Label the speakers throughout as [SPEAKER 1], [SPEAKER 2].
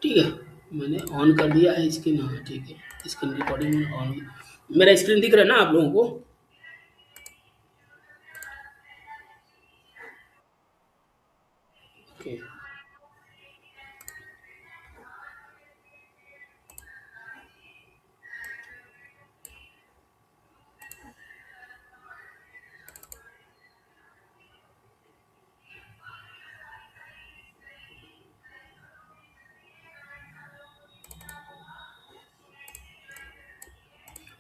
[SPEAKER 1] ठीक है, मैंने ऑन कर दिया है स्क्रीन। हाँ ठीक है, स्क्रीन रिकॉर्डिंग ऑन। मेरा स्क्रीन दिख रहा है ना आप लोगों को? ओके।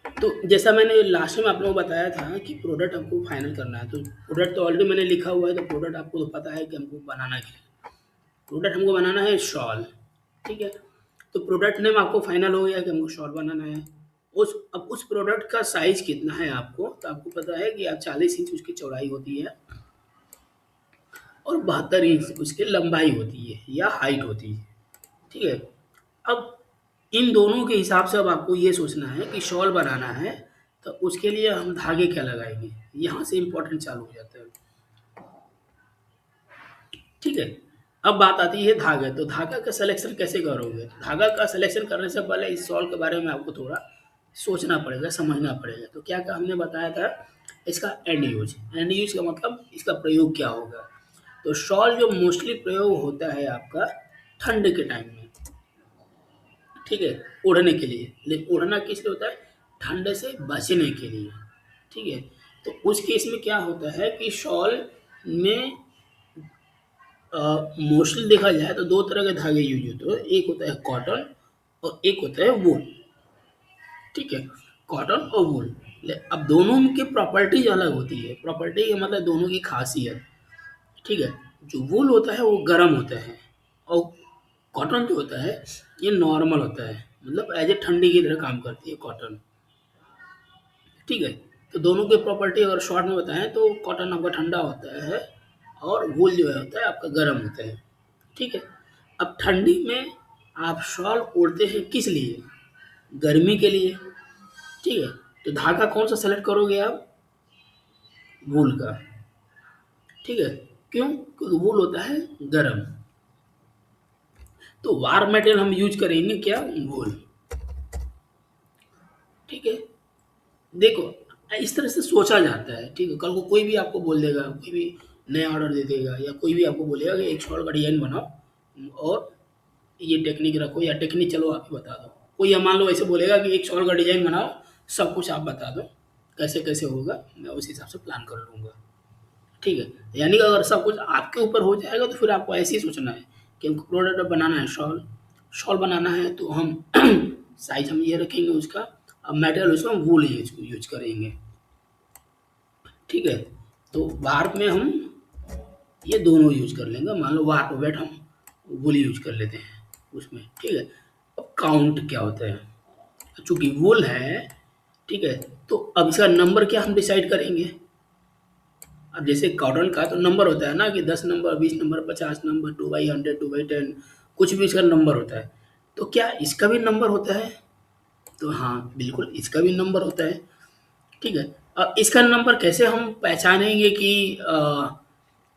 [SPEAKER 1] तो जैसा मैंने लास्ट में आप लोगों को बताया था कि प्रोडक्ट हमको फाइनल करना है, तो प्रोडक्ट तो ऑलरेडी मैंने लिखा हुआ है, तो प्रोडक्ट आपको तो पता है कि हमको बनाना क्या है। प्रोडक्ट हमको बनाना है शॉल, ठीक है। तो प्रोडक्ट नेम आपको फाइनल हो गया कि हमको शॉल बनाना है। अब उस प्रोडक्ट का साइज कितना है आपको, तो आपको पता है कि आप 40 इंच उसकी चौड़ाई होती है और 72 इंच उसकी लंबाई होती है या हाइट होती है, ठीक है। अब इन दोनों के हिसाब से अब आपको ये सोचना है कि शॉल बनाना है, तो उसके लिए हम धागे क्या लगाएंगे, यहाँ से इम्पोर्टेंट चालू हो जाता है, ठीक है। अब बात आती है धागे, तो धागा का सिलेक्शन कैसे करोगे? तो धागा का सिलेक्शन करने से पहले इस शॉल के बारे में आपको थोड़ा सोचना पड़ेगा, समझना पड़ेगा। तो क्या क्या हमने बताया था, इसका एंड यूज का मतलब इसका प्रयोग क्या होगा। तो शॉल जो मोस्टली प्रयोग होता है आपका ठंड के टाइम में, ठीक है, ओढ़ने के लिए। लेकिन ओढ़ना किस लिए होता है? ठंड से बचने के लिए, ठीक है। तो उस केस में क्या होता है कि शॉल में मोस्टली देखा जाए तो दो तरह के धागे यूज होते हैं, एक होता है कॉटन और एक होता है वूल, ठीक है। कॉटन और वूल, अब दोनों की प्रॉपर्टीज अलग होती है। प्रॉपर्टी का मतलब दोनों की खासियत, ठीक है। जो वूल होता है वो गर्म होता है और कॉटन जो होता है ये नॉर्मल होता है, मतलब एज ए ठंडी की तरह काम करती है कॉटन, ठीक है। तो दोनों की प्रॉपर्टी अगर शॉर्ट में बताएं तो कॉटन आपका ठंडा होता है और वूल जो है होता है आपका गर्म होता है, ठीक है। अब ठंडी में आप शॉल ओढ़ते हैं किस लिए? गर्मी के लिए, ठीक है। तो धागा कौन सा सेलेक्ट करोगे आप? वूल का, ठीक है। क्यों? क्योंकि वूल होता है गर्म। तो वार मटेरियल हम यूज करेंगे क्या? वूल, ठीक है। देखो, इस तरह से सोचा जाता है, ठीक है। कल को कोई भी आपको बोल देगा, कोई भी नया ऑर्डर दे देगा या कोई भी आपको बोलेगा कि एक शॉल का डिजाइन बनाओ और ये टेक्निक रखो, या टेक्निक चलो आप ही बता दो। कोई या मान लो ऐसे बोलेगा कि एक शॉल का डिजाइन बनाओ, सब कुछ आप बता दो कैसे कैसे होगा, मैं उस हिसाब से प्लान कर लूँगा, ठीक है। यानी कि अगर सब कुछ आपके ऊपर हो जाएगा तो फिर आपको ऐसे ही सोचना है कि हमको प्रोडक्ट बनाना है शॉल, शॉल बनाना है तो हम साइज हम ये रखेंगे उसका, अब मेटेरियल उसमें वूल यूज यूज करेंगे, ठीक है। तो वार्प में हम ये दोनों यूज कर लेंगे। मान लो वार्प वेट हम वूल यूज कर लेते हैं उसमें, ठीक है। अब काउंट क्या होता है, चूंकि वूल है, ठीक है। तो अब इसका नंबर क्या हम डिसाइड करेंगे? अब जैसे कॉटन का तो नंबर होता है ना कि 10 नंबर, 20 नंबर, 50 नंबर, 2/100, 2/10, कुछ भी इसका नंबर होता है। तो क्या इसका भी नंबर होता है? तो हाँ बिल्कुल, इसका भी नंबर होता है, ठीक है। अब इसका नंबर कैसे हम पहचानेंगे कि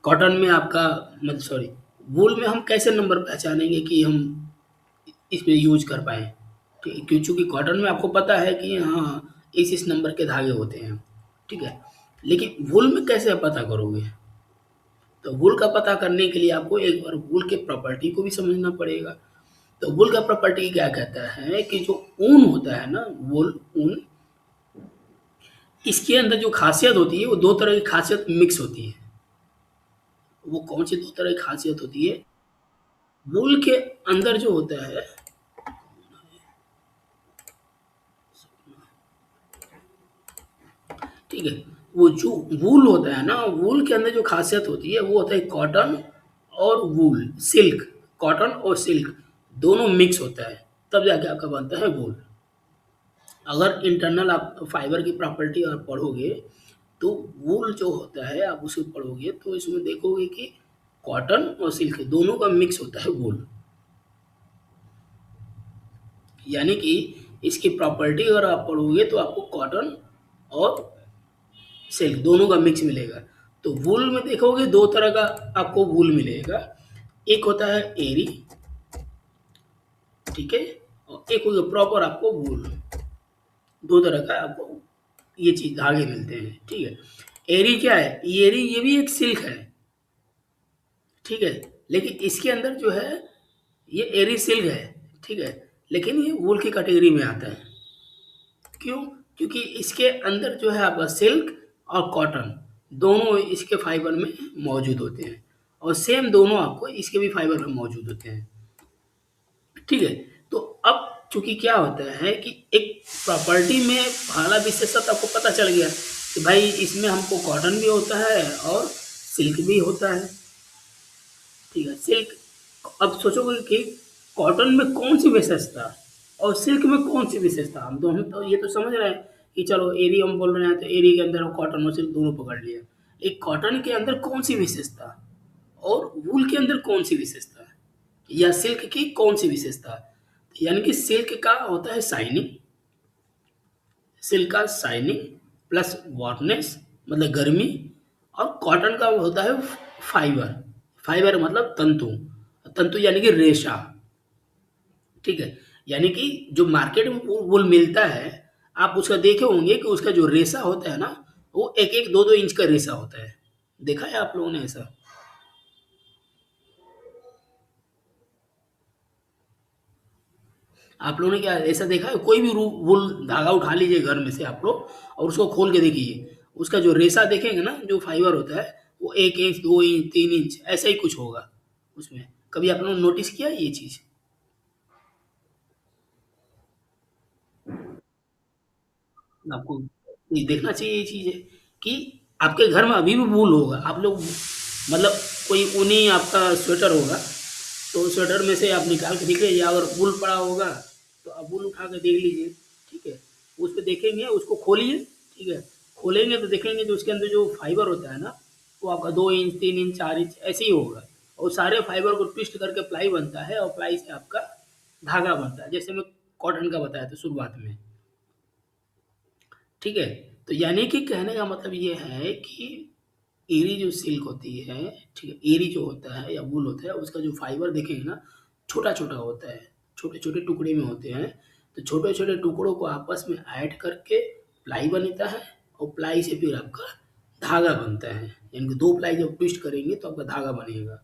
[SPEAKER 1] कॉटन में आपका, मतलब सॉरी, वूल में हम कैसे नंबर पहचानेंगे कि हम इसमें यूज कर पाए, ठीक है। चूंकि कॉटन में आपको पता है कि हाँ इस नंबर के धागे होते हैं, ठीक है। लेकिन वूल में कैसे आप पता करोगे? तो वूल का पता करने के लिए आपको एक बार वूल के प्रॉपर्टी को भी समझना पड़ेगा। तो वूल का प्रॉपर्टी क्या कहता है कि जो ऊन होता है ना, वूल ऊन, इसके अंदर जो खासियत होती है वो दो तरह की खासियत मिक्स होती है। वो कौन सी दो तरह की खासियत होती है? वूल के अंदर जो होता है, ठीक है, वो जो वूल होता है ना, वूल के अंदर जो खासियत होती है वो होता है कॉटन और वूल, सिल्क, कॉटन और सिल्क दोनों मिक्स होता है, तब जाके आपका बनता है वूल। अगर इंटरनल आप फाइबर की प्रॉपर्टी आप पढ़ोगे तो वूल जो होता है आप उसे पढ़ोगे तो इसमें देखोगे कि कॉटन और सिल्क दोनों का मिक्स होता है वूल। यानी कि इसकी प्रॉपर्टी अगर आप पढ़ोगे तो आपको कॉटन और सिल्क दोनों का मिक्स मिलेगा। तो वूल में देखोगे दो तरह का आपको वूल मिलेगा, एक होता है एरी ठीक है? और एक हो गया प्रॉपर आपको वूल, 2 तरह का आपको ये चीज़ धागे मिलते हैं, ठीक है? एरी क्या है? एरी ये भी एक सिल्क है, ठीक है? लेकिन इसके अंदर जो है ये एरी सिल्क है, ठीक है? लेकिन ये वूल की कैटेगरी में आता है। क्यों? क्योंकि इसके अंदर जो है आपका सिल्क और कॉटन दोनों इसके फाइबर में मौजूद होते हैं और सेम दोनों आपको इसके भी फाइबर में मौजूद होते हैं। ठीक है? तो अब चूँकि क्या होता है कि एक प्रॉपर्टी में पहला विशेषता आपको पता चल गया कि भाई इसमें हमको कॉटन भी होता है और सिल्क भी होता है। ठीक है? सिल्क अब सोचोगे कि कॉटन में कौन-सी विशेषता और सिल्क में कौन-सी विशेषता? हम तो ये तो समझ रहे हैं कि चलो एरी हम बोल रहे हैं तो एरी के अंदर हम कॉटन और सिल्क दोनों पकड़ लिया। एक कॉटन के अंदर कौन-सी विशेषता और वूल के अंदर कौन-सी विशेषता है? या सिल्क की कौन-सी विशेषता है? यानी कि सिल्क का होता है शाइनिंग, सिल्क का शाइनिंग प्लस वार्मनेस मतलब गर्मी और कॉटन का होता है फाइबर, फाइबर मतलब तंतु, तंतु यानी कि रेशा, ठीक है? यानी कि जो मार्केट में वूल मिलता है, आप उसका देखे होंगे कि उसका जो रेशा होता है ना, वो 1-1, 2-2 इंच का रेशा होता है। देखा है आप लोगों ने ऐसा? आप लोगों ने क्या ऐसा देखा है? कोई भी वूल धागा उठा लीजिए घर में से आप लोग और उसको खोल के देखिए। उसका जो रेशा देखेंगे ना, जो फाइबर होता है, वो 1 इंच, 2 इंच, 3 इंच ऐसा ही कुछ होगा उसमें। कभी आप लोगों ने नोटिस किया है ये चीज़? आपको ये देखना चाहिए ये चीज़ है कि आपके घर में अभी भी वूल होगा। आप लोग मतलब कोई ऊनी आपका स्वेटर होगा, तो स्वेटर में से आप निकाल के देख लीजिए अगर वूल पड़ा होगा, तो आप वूल उठा के देख लीजिए, ठीक है? उसपे देखेंगे, उसको खोलिए, ठीक है? खोलेंगे तो देखेंगे जो उसके अंदर जो फाइबर होता है ना, वो आपका 2 इंच, 3 इंच, 4 इंच ऐसे ही होगा और सारे फाइबर को ट्विस्ट करके प्लाई बनता है और प्लाई से आपका धागा बनता है। जैसे मैं कॉटन का बताया था शुरुआत में। ठीक है? तो यानी कि कहने का मतलब ये है कि एरी जो सिल्क होती है, ठीक है? एरी जो होता है या वूल होता है, उसका जो फाइबर देखेंगे ना, छोटा-छोटा होता है, छोटे-छोटे टुकड़े में होते हैं। तो छोटे-छोटे टुकड़ों को आपस में ऐड करके प्लाई बनता है और प्लाई से फिर आपका धागा बनता है। यानी कि 2 प्लाई जब ट्विस्ट करेंगे तो आपका धागा बनेगा।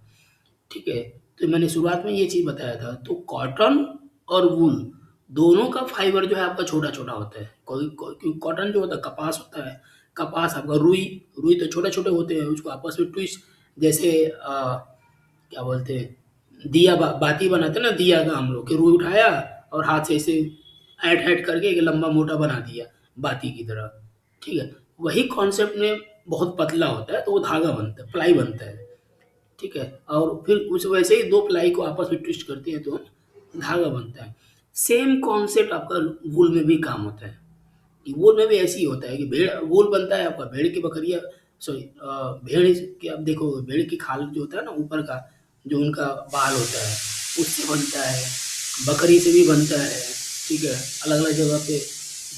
[SPEAKER 1] ठीक है? तो मैंने शुरुआत में ये चीज़ बताया था, तो कॉटन और वूल दोनों का फाइबर जो है आपका छोटा-छोटा होता है। कोई कोई क्योंकि कॉटन जो होता है कपास होता है, कपास आपका रुई, रुई तो छोटे-छोटे होते हैं, उसको आपस में ट्विस्ट जैसे क्या बोलते हैं, दिया बाती बनाते हैं ना दिया का हम लोग कि रुई उठाया और हाथ से ऐसे ऐंठ-ऐंठ करके एक लंबा मोटा बना दिया, बाती की तरह, ठीक है? वही कॉन्सेप्ट में बहुत पतला होता है, तो वो धागा बनता है, प्लाई बनता है। ठीक है? और फिर उस वैसे ही 2 प्लाई को आपस में ट्विस्ट करते हैं तो धागा बनता है। सेम कॉन्सेप्ट आपका वूल में भी काम होता है, कि वूल में भी ऐसे ही होता है कि भेड़ वूल बनता है आपका भेड़ की बकरियाँ सॉरी भेड़ की आप देखोगे भेड़ की खाल जो होता है ना ऊपर का, जो उनका बाल होता है, उससे बनता है, बकरी से भी बनता है, ठीक है? अलग-अलग जगह पे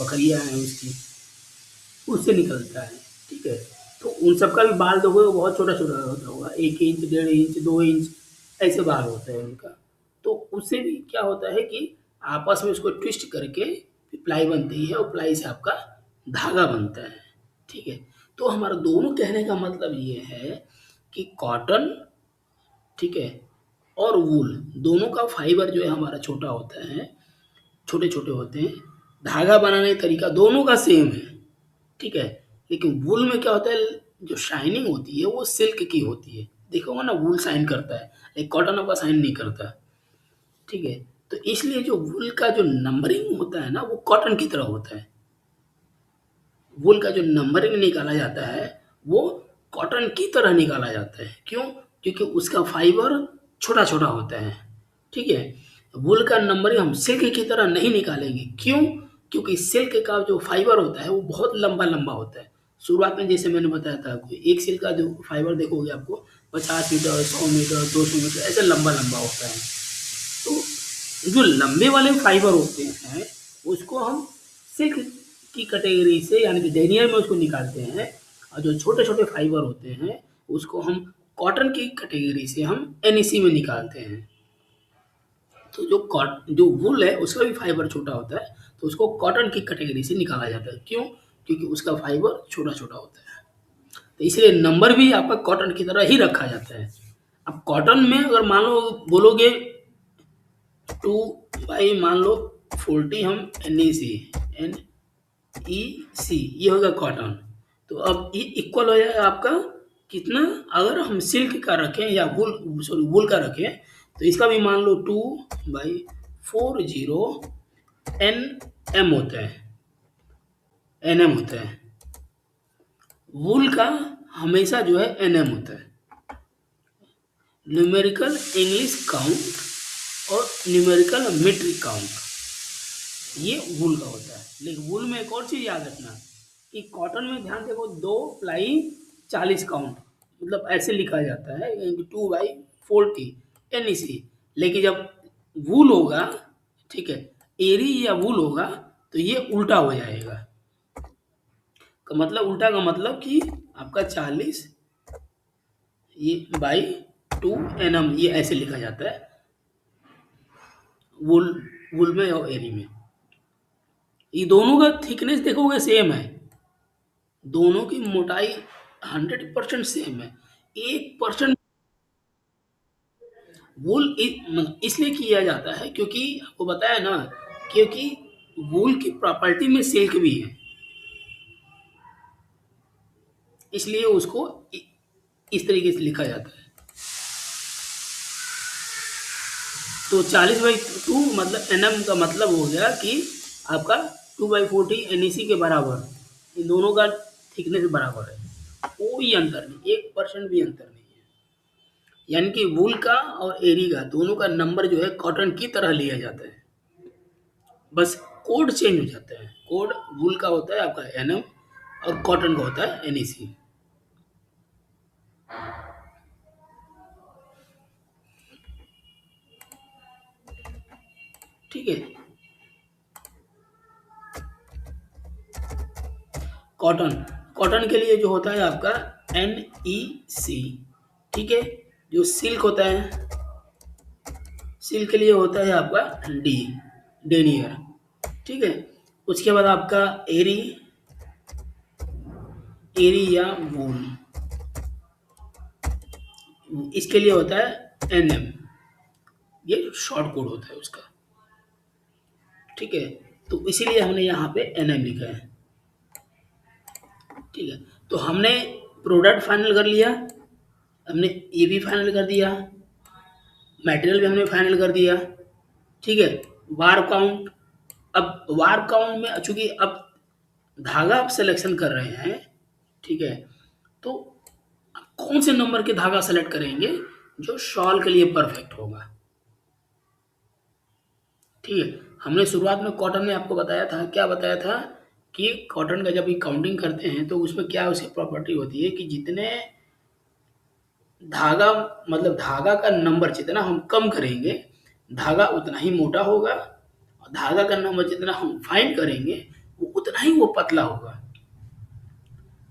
[SPEAKER 1] बकरियाँ हैं उसकी। उससे निकलता है, ठीक है? तो उन सब का भी बाल देखोगे बहुत छोटा-छोटा होता होगा, 1 इंच, 1.5 इंच, 2 इंच ऐसे बाल होते हैं उनका। तो उससे भी क्या होता है कि आपस में उसको ट्विस्ट करके प्लाई बनती है और प्लाई से आपका धागा बनता है, ठीक है? तो हमारा दोनों कहने का मतलब ये है कि कॉटन, ठीक है? और वूल दोनों का फाइबर जो है हमारा छोटा होता है, छोटे-छोटे होते हैं, धागा बनाने का तरीका दोनों का सेम है। ठीक है? लेकिन वूल में क्या होता है जो शाइनिंग होती है वो सिल्क की होती है। देखा होगा ना वूल शाइन करता है, लेकिन कॉटन आपका शाइन नहीं करता। ठीक है? तो इसलिए जो वूल का जो नंबरिंग होता है ना वो कॉटन की तरह होता है। वूल का जो नंबरिंग निकाला जाता है वो कॉटन की तरह निकाला जाता है। क्यों? क्योंकि उसका फाइबर छोटा-छोटा होता है। ठीक है? वूल का नंबरिंग हम सिल्क की तरह नहीं निकालेंगे। क्यों? क्योंकि सिल्क का जो फाइबर होता है वो बहुत लंबा-लंबा होता है। शुरुआत में जैसे मैंने बताया था आपको, एक सिल्क का जो फाइबर देखोगे आपको 50 मीटर, 100 मीटर, 200 मीटर ऐसे लंबा-लंबा होता है। तो जो लंबे वाले फाइबर होते हैं, उसको हम सिल्क की कैटेगरी से यानी कि डेनियर में उसको निकालते हैं और जो छोटे-छोटे फाइबर होते हैं, उसको हम कॉटन की कैटेगरी से हम एनईसी में निकालते हैं। तो जो वूल है उसका भी फाइबर छोटा होता है, तो उसको कॉटन की कैटेगरी से निकाला जाता है। क्यों? क्योंकि उसका फाइबर छोटा-छोटा होता है। तो इसलिए नंबर भी आपका कॉटन की तरह ही रखा जाता है। अब कॉटन में अगर मान लो बोलोगे 2 बाई मान लो 40 हम NEC ये होगा कॉटन। तो अब ये इक्वल हो जाएगा आपका कितना? अगर हम सिल्क का रखें या वूल का रखें तो इसका भी मान लो 2 बाई 40 NM होता है, NM होता है। वूल का हमेशा जो है NM होता है। न्यूमेरिकल इंग्लिश काउंट और न्यूमेरिकल मीट्रिक काउंट ये वूल का होता है। लेकिन वूल में एक और चीज़ याद रखना कि कॉटन में ध्यान देखो 2 प्लाई 40 काउंट, मतलब ऐसे लिखा जाता है 2/40 NEC। लेकिन जब वूल होगा, ठीक है, एरी या वूल होगा तो ये उल्टा हो जाएगा। का मतलब उल्टा का मतलब कि आपका 40 ये बाई 2 NM ये ऐसे लिखा जाता है वूल वूल में और एरी में। ये दोनों का थिकनेस देखोगे सेम है, दोनों की मोटाई 100% सेम है। 1% वूल इसलिए किया जाता है क्योंकि आपको बताया ना, क्योंकि वूल की प्रॉपर्टी में सिल्क भी है, इसलिए उसको इस तरीके से लिखा जाता है। तो 40/2 मतलब NM का मतलब हो गया कि आपका 2/40 NEC के बराबर। इन दोनों का थिकनेस बराबर है, कोई अंतर नहीं, 1% भी अंतर नहीं है। यानी कि वूल का और एरी का दोनों का नंबर जो है कॉटन की तरह लिया जाता है, बस कोड चेंज हो जाता है। कोड वूल का होता है आपका NM और कॉटन का होता है NEC। ठीक है। कॉटन कॉटन के लिए जो होता है आपका NEC। ठीक है। जो सिल्क होता है, सिल्क के लिए होता है आपका D, डेनियर। ठीक है। उसके बाद आपका एरी, एरी या वूल, इसके लिए होता है NM, ये शॉर्ट कोड होता है उसका। ठीक है। तो इसीलिए हमने यहाँ पे NM लिखा है। ठीक है। तो हमने प्रोडक्ट फाइनल कर लिया, हमने ये भी फाइनल कर दिया, मटेरियल भी हमने फाइनल कर दिया। ठीक है। वार काउंट, अब वार काउंट में चूंकि अब धागा आप सिलेक्शन कर रहे हैं, ठीक है, तो आप कौन से नंबर के धागा सेलेक्ट करेंगे जो शॉल के लिए परफेक्ट होगा। ठीक है। हमने शुरुआत में कॉटन में आपको बताया था, क्या बताया था कि कॉटन का जब भी काउंटिंग करते हैं तो उसमें क्या उसकी प्रॉपर्टी होती है कि जितने धागा, मतलब धागा का नंबर जितना हम कम करेंगे धागा उतना ही मोटा होगा, और धागा का नंबर जितना हम फाइंड करेंगे वो उतना ही वो पतला होगा।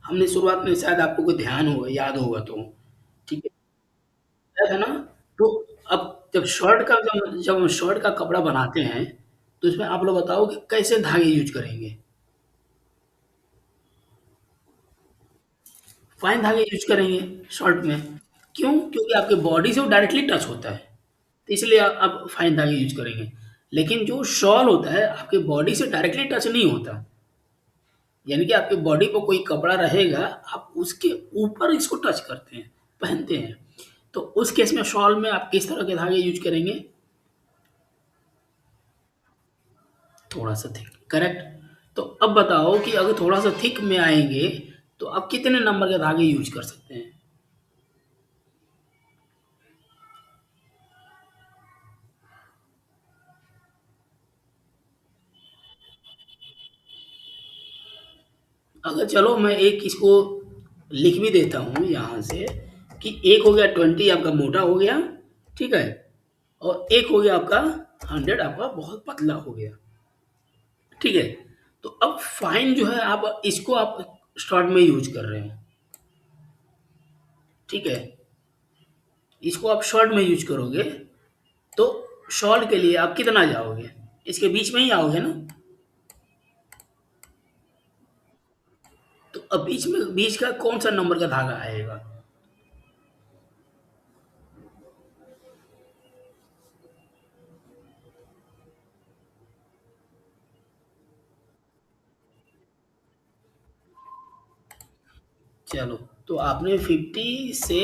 [SPEAKER 1] हमने शुरुआत में शायद आपको कोई ध्यान होगा, याद होगा तो। ठीक है, याद है ना? तो अब जब हम शर्ट का कपड़ा बनाते हैं तो इसमें आप लोग बताओ कि कैसे धागे यूज करेंगे। फाइन धागे यूज करेंगे शर्ट में। क्यों? क्योंकि आपके बॉडी से वो डायरेक्टली टच होता है, तो इसलिए आप फाइन धागे यूज करेंगे। लेकिन जो शॉल होता है आपके बॉडी से डायरेक्टली टच नहीं होता, यानी कि आपके बॉडी पर कोई कपड़ा रहेगा, आप उसके ऊपर इसको टच करते हैं, पहनते हैं। तो उस केस में शॉल में आप किस तरह के धागे यूज करेंगे? थोड़ा सा थिक, करेक्ट। तो अब बताओ कि अगर थोड़ा सा थिक में आएंगे तो आप कितने नंबर के धागे यूज कर सकते हैं? अगर चलो मैं एक इसको लिख भी देता हूँ यहाँ से कि एक हो गया 20 आपका मोटा हो गया, ठीक है, और एक हो गया आपका 100 आपका बहुत पतला हो गया। ठीक है। तो अब फाइन जो है आप इसको आप शॉर्ट में यूज कर रहे हैं। ठीक है। इसको आप शॉर्ट में यूज करोगे तो शॉल के लिए आप कितना जाओगे? इसके बीच में ही आओगे ना? तो अब बीच का कौन-सा नंबर का धागा आएगा? चलो, तो आपने 50 से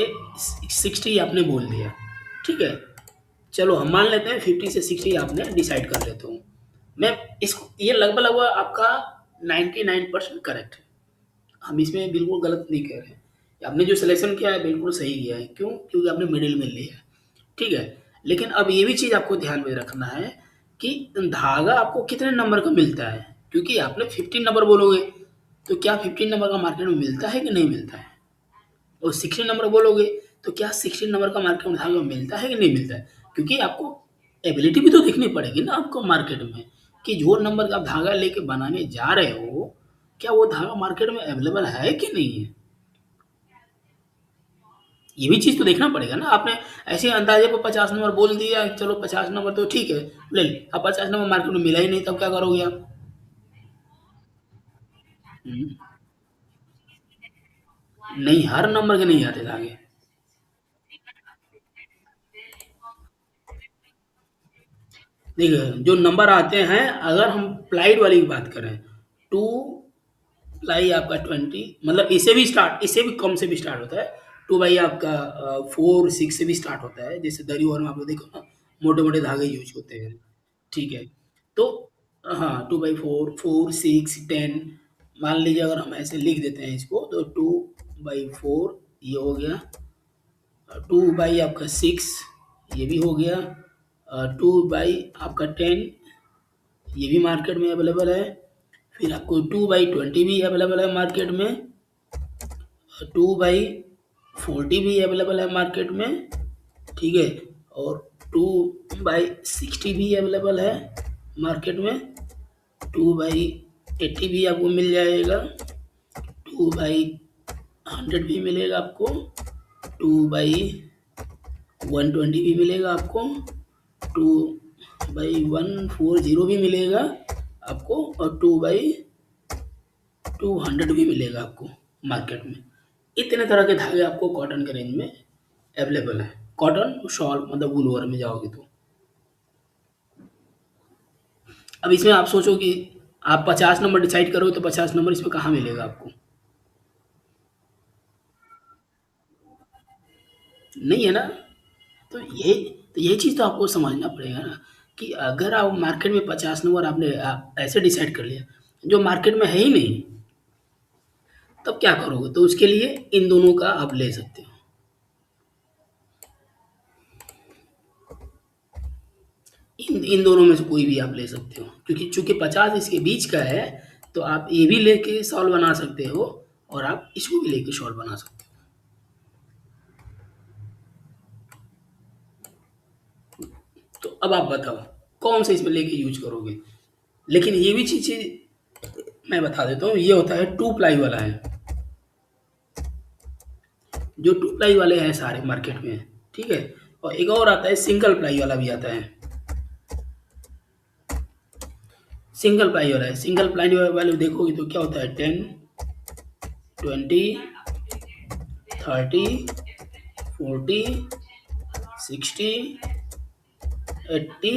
[SPEAKER 1] 60 आपने बोल दिया, ठीक है? चलो हम मान लेते हैं 50 से 60 आपने डिसाइड कर लेता हूँ। मैं इसको ये लगभग-लगभग आपका 99% करेक्ट है। हम इसमें बिल्कुल गलत नहीं कह रहे हैं। आपने जो सिलेक्शन किया है बिल्कुल सही किया है। क्यों? क्योंकि आपने मिडिल में लिया है, ठीक है? लेकिन अब ये भी चीज़ आपको ध्यान में रखना है कि धागा आपको कितने नंबर का मिलता है? क्योंकि आपने 15 नंबर बोलोगे, तो क्या 15 नंबर का मार्केट में मिलता है कि नहीं मिलता है? और 16 नंबर बोलोगे, तो क्या 16 नंबर का मार्केट में धागा मिलता है कि नहीं मिलता है? क्योंकि आपको एबिलिटी भी तो देखनी पड़ेगी ना आपको मार्केट में, कि जो नंबर का आप धागा लेके बनाने जा रहे हो, क्या वो धागा मार्केट में अवेलेबल है कि नहीं है? ये भी चीज़ तो देखना पड़ेगा ना। आपने ऐसे अंदाज़े पे 50 नंबर बोल दिया, चलो 50 नंबर तो ठीक है, ले ली। अब 50 नंबर मार्केट में मिला ही नहीं, तब क्या करोगे आप? हुँ। नहीं, हर नंबर के नहीं आते धागे। देखिए, जो नंबर आते हैं, अगर हम प्लाइड वाली की बात करें, 2 प्लाई आपका 20, मतलब इससे भी कम से भी स्टार्ट होता है। 2 बाई आपका 4, 6 से भी स्टार्ट होता है। जैसे दरी और में आप लोग देखो ना, मोटे-मोटे धागे यूज़ होते हैं। ठीक है। तो हाँ, 2 बाई 4, 4, 6, 10, मान लीजिए अगर हम ऐसे लिख देते हैं इसको, तो 2 बाई 4 ये हो गया, 2 बाई आपका 6 ये भी हो गया, 2 बाई आपका 10 ये भी मार्केट में अवेलेबल है। फिर आपको 2 बाई 20 भी अवेलेबल है मार्केट में, 2 बाई 40 भी अवेलेबल है मार्केट में, ठीक है? और 2 बाई 60 भी अवेलेबल है मार्केट में, 2 बाई 80 भी आपको मिल जाएगा, 2 बाई 100 भी मिलेगा आपको, 2 बाई 120 भी मिलेगा आपको, 2 बाई 140 भी मिलेगा आपको, और 2 बाई 200 भी मिलेगा आपको मार्केट में। इतने तरह के धागे आपको कॉटन के रेंज में अवेलेबल है। कॉटन शॉल मतलब वूल ओवर में जाओगे तो। अब इसमें आप सोचो कि आप 50 नंबर डिसाइड करोगे तो 50 नंबर इसमें कहाँ मिलेगा आपको? नहीं है ना? तो ये चीज़ तो आपको समझना पड़ेगा ना, कि अगर आप मार्केट में 50 नंबर आपने ऐसे डिसाइड कर लिया, जो मार्केट में है ही नहीं, तब क्या करोगे? तो उसके लिए इन दोनों का आप ले सकते हो। इन इन दोनों में से कोई भी आप ले सकते हो, क्योंकि चूँकि 50 इसके बीच का है, तो आप ये भी लेके शॉल बना सकते हो और आप इसको भी लेके शॉल बना सकते हो। तो अब आप बताओ, कौन सा इसमें लेके यूज़ करोगे? लेकिन ये भी चीज़ मैं बता देता हूँ, ये होता है 2 प्लाई वाला है। जो 2 प्लाई वाले हैं सारे मार्केट में, ठीक है? और एक और आता है सिंगल प्लाई वाला भी आता है। सिंगल प्लाई वाला है, सिंगल प्लाई वाले देखोगे तो क्या होता है, 10, 20, 30, 40, 60, 80,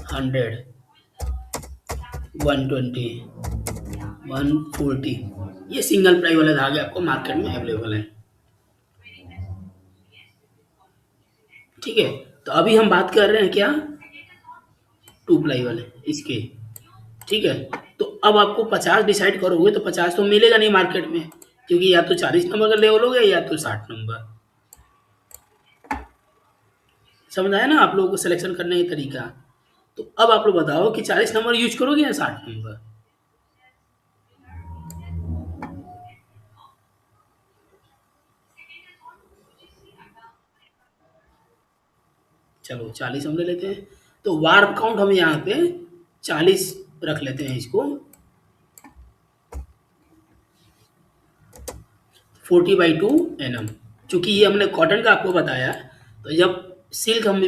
[SPEAKER 1] 100, 120, 140, ये सिंगल प्लाई वाले धागे आपको मार्केट में अवेलेबल हैं। ठीक है? तो अभी हम बात कर रहे हैं क्या, 2 प्लाई वाले इसके, ठीक है? तो अब आपको 50 डिसाइड करोगे तो 50 तो मिलेगा नहीं मार्केट में, क्योंकि या तो 40 नंबर का ले लोगे या तो 60 नंबर। समझ आया ना आप लोगों को सिलेक्शन करने का तरीका? तो अब आप लोग बताओ कि 40 नंबर यूज़ करोगे या 60 नंबर? चलो 40 हम ले लेते हैं। तो वार्प काउंट हम यहाँ पे 40 रख लेते हैं इसको, 40/2 एनएम। चूँकि ये हमने कॉटन का आपको बताया, तो जब सिल्क हम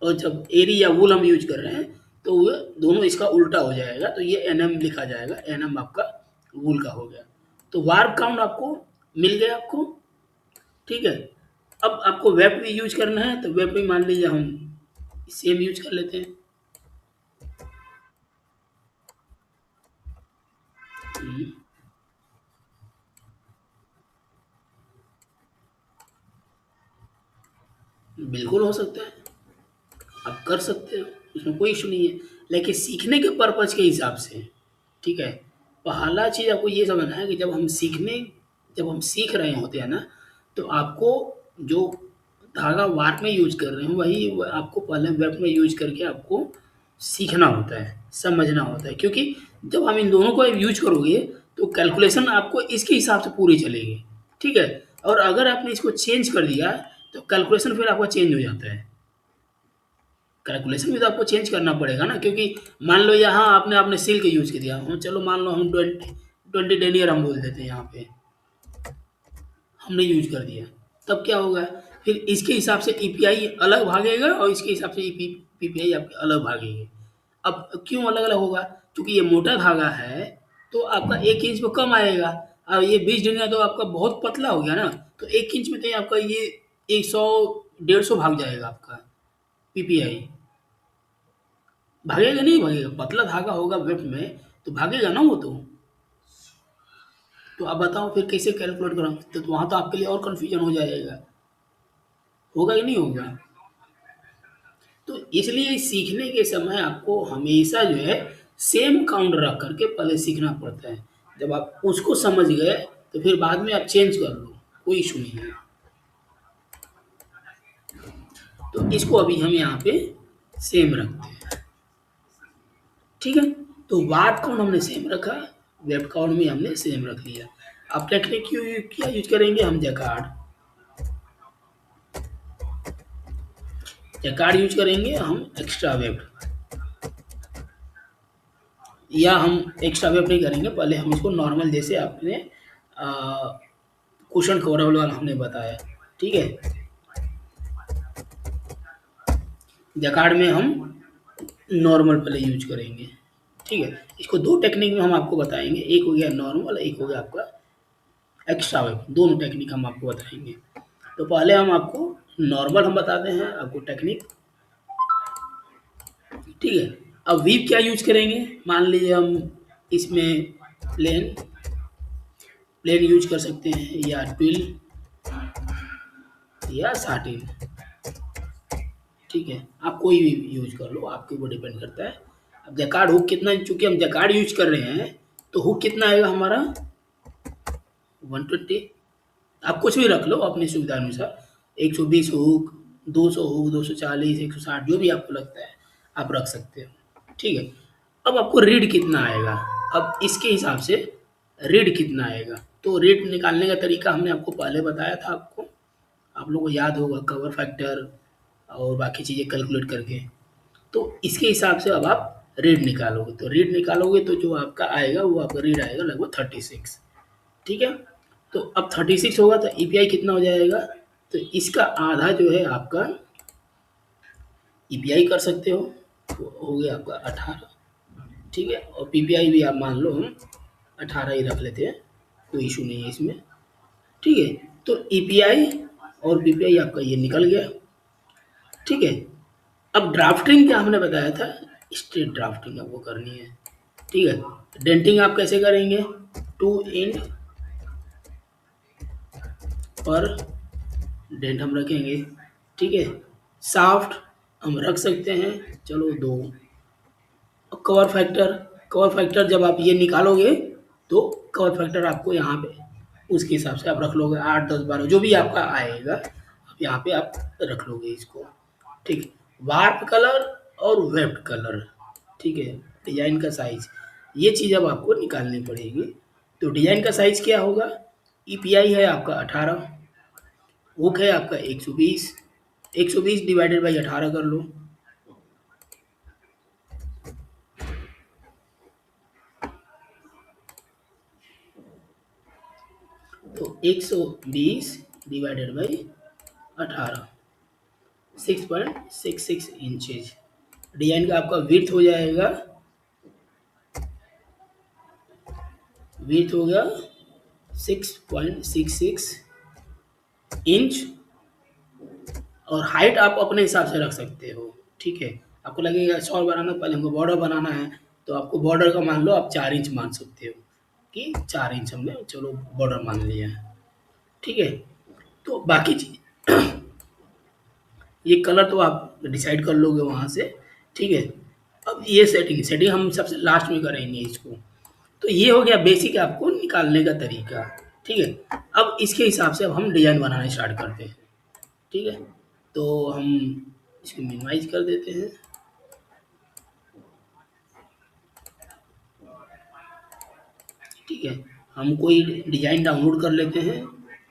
[SPEAKER 1] और जब एरी या वूल हम यूज कर रहे हैं तो वो दोनों इसका उल्टा हो जाएगा, तो ये एनएम लिखा जाएगा, एनएम आपका वूल का हो गया। तो वार्प काउंट आपको मिल गया आपको, ठीक है। अब आपको वेब भी यूज करना है, तो वेब भी मान लीजिए हम सेम यूज कर लेते हैं। हम्म, बिल्कुल हो सकता है, आप कर सकते हो, उसमें कोई इशू नहीं है, लेकिन सीखने के पर्पज के हिसाब से, ठीक है। पहला चीज़ आपको ये समझना है कि जब हम सीख रहे होते हैं ना, तो आपको जो धागा वार्प में यूज कर रहे हैं वही आपको पहले वेब में यूज करके आपको सीखना होता है, समझना होता है, क्योंकि जब हम इन दोनों को यूज करोगे तो कैलकुलेशन आपको इसके हिसाब से पूरी चलेगी, ठीक है। और अगर आपने इसको चेंज कर दिया तो कैलकुलेशन फिर आपका चेंज हो जाता है। कैलकुलेशन भी तो आपको चेंज करना पड़ेगा ना, क्योंकि मान लो यहाँ आपने आपने सिल्क यूज कर दिया, हम चलो मान लो हम 20 डेनियर हम बोल देते हैं यहाँ पे, हमने यूज कर दिया, तब क्या होगा, फिर इसके हिसाब से ईपीआई अलग भागेगा और इसके हिसाब से पीपीआई आपके अलग भागेगी। अब क्यों अलग अलग होगा, क्योंकि ये मोटा धागा है तो आपका 1 इंच पे कम आएगा, और ये 20 डेनियर तो आपका बहुत पतला हो गया ना, तो 1 इंच में तो ये आपका ये 100 150 भाग जाएगा आपका पीपीआई। भागेगा नहीं भागेगा, पतला धागा होगा वेब में तो भागेगा ना वो तो आप बताओ फिर कैसे कैलकुलेट करें, तो वहाँ तो आपके लिए और कन्फ्यूजन हो जाएगा, होगा कि नहीं होगा। तो इसलिए सीखने के समय आपको हमेशा जो है सेम काउंट रख करके पहले सीखना पड़ता है। जब आप उसको समझ गए तो फिर बाद में आप चेंज कर लो, कोई इशू नहीं है। तो इसको अभी हम यहाँ पे सेम रखते हैं, ठीक है। तो वाट काउंट हमने सेम रखा, वेब काउंट भी हमने सेम रख लिया। अब टेक्निक क्यों क्या यूज करेंगे हम, जैकार्ड, जैकार्ड यूज करेंगे हम एक्स्ट्रा वेब, या हम एक्स्ट्रा वेब नहीं करेंगे, पहले हम इसको नॉर्मल जैसे आपने कुशन कवर वाला हमने बताया, ठीक है। जैकार्ड में हम नॉर्मल पहले यूज करेंगे, ठीक है। इसको दो टेक्निक में हम आपको बताएंगे, एक हो गया नॉर्मल, एक हो गया आपका एक्स्ट्रा वेब, दोनों टेक्निक हम आपको बताएंगे। तो पहले हम आपको नॉर्मल हम बताते हैं आपको टेक्निक, ठीक है। अब वीव क्या यूज करेंगे, मान लीजिए हम इसमें प्लेन प्लेन यूज कर सकते हैं, या ट्विल, या साटिन, ठीक है। आप कोई भी यूज कर लो, आपके ऊपर डिपेंड करता है। अब जैकार्ड हुक कितना, चूंकि हम जैकार्ड यूज कर रहे हैं तो हुक कितना आएगा हमारा, 120। आप कुछ भी रख लो अपनी सुविधा अनुसार, 120 हुक, 200 हुक, 240, 160, जो भी आपको लगता है आप रख सकते हो, ठीक है। अब आपको रीड कितना आएगा, अब इसके हिसाब से रीड कितना आएगा, तो रीड निकालने का तरीका हमने आपको पहले बताया था आपको, आप लोगों को याद होगा, कवर फैक्टर और बाकी चीज़ें कैलकुलेट करके। तो इसके हिसाब से अब आप रीड निकालोगे, तो रीड निकालोगे तो जो आपका आएगा वो आपका रीड आएगा लगभग 36, ठीक है। तो अब 36 होगा तो ईपीआई कितना हो जाएगा, तो इसका आधा जो है आपका ईपीआई कर सकते हो, तो हो गया आपका 18, ठीक है। और पीपीआई भी आप मान लो हम 18 ही रख लेते हैं, कोई इशू नहीं है इसमें, ठीक है। तो ईपीआई और पीपीआई आपका ये निकल गया, ठीक है। अब ड्राफ्टिंग क्या हमने बताया था, स्ट्रेट ड्राफ्टिंग आपको करनी है, ठीक है। डेंटिंग आप कैसे करेंगे, 2 इंच पर डेंट हम रखेंगे, ठीक है। साफ्ट हम रख सकते हैं, चलो 2। और कवर फैक्टर जब आप ये निकालोगे तो कवर फैक्टर आपको यहाँ पे उसके हिसाब से आप रख लोगे, 8, 10, 12 जो भी आपका आएगा, आप यहाँ पे आप रख लोगे इसको, ठीक है। वार्प कलर और वेब्ड कलर, ठीक है। डिजाइन का साइज, ये चीज़ अब आपको निकालनी पड़ेगी। तो डिजाइन का साइज क्या होगा, ईपीआई है आपका 18, हुक है आपका 120, 120 डिवाइडेड बाई 18 कर लो, तो 120 डिवाइडेड बाई 18, 6.66 इंचेज। डिजाइन का आपका विड्थ हो जाएगा, विड्थ हो गया 6.66 इंच, और हाइट आप अपने हिसाब से रख सकते हो। ठीक है, आपको लगेगा शॉल बनाना, पहले हमको बॉर्डर बनाना है, तो आपको बॉर्डर का मान लो आप 4 इंच मान सकते हो कि 4 इंच हमने चलो बॉर्डर मान लिया है। ठीक है, तो बाकी चीज ये कलर तो आप डिसाइड कर लोगे वहाँ से। ठीक है, अब ये सेटिंग सेटिंग हम सबसे लास्ट में करेंगे इसको। तो ये हो गया बेसिक आपको निकालने का तरीका। ठीक है, अब इसके हिसाब से अब हम डिजाइन बनाना स्टार्ट करते हैं। ठीक है, तो हम इसको मिनिमाइज कर देते हैं। ठीक है, हम कोई डिजाइन डाउनलोड कर लेते हैं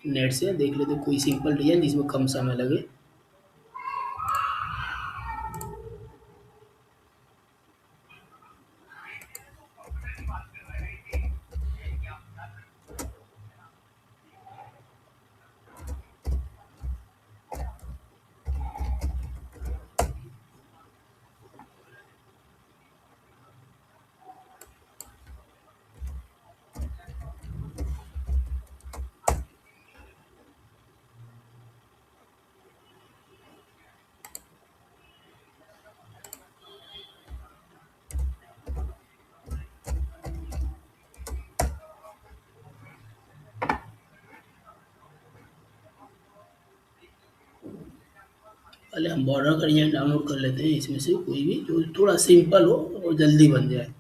[SPEAKER 1] नेट से, देख लेते हैं कोई सिंपल डिजाइन जिसमें कम समय लगे। पहले हम बॉर्डर का डिजाइन डाउनलोड कर लेते हैं इसमें से कोई भी जो थोड़ा सिंपल हो और जल्दी बन जाए।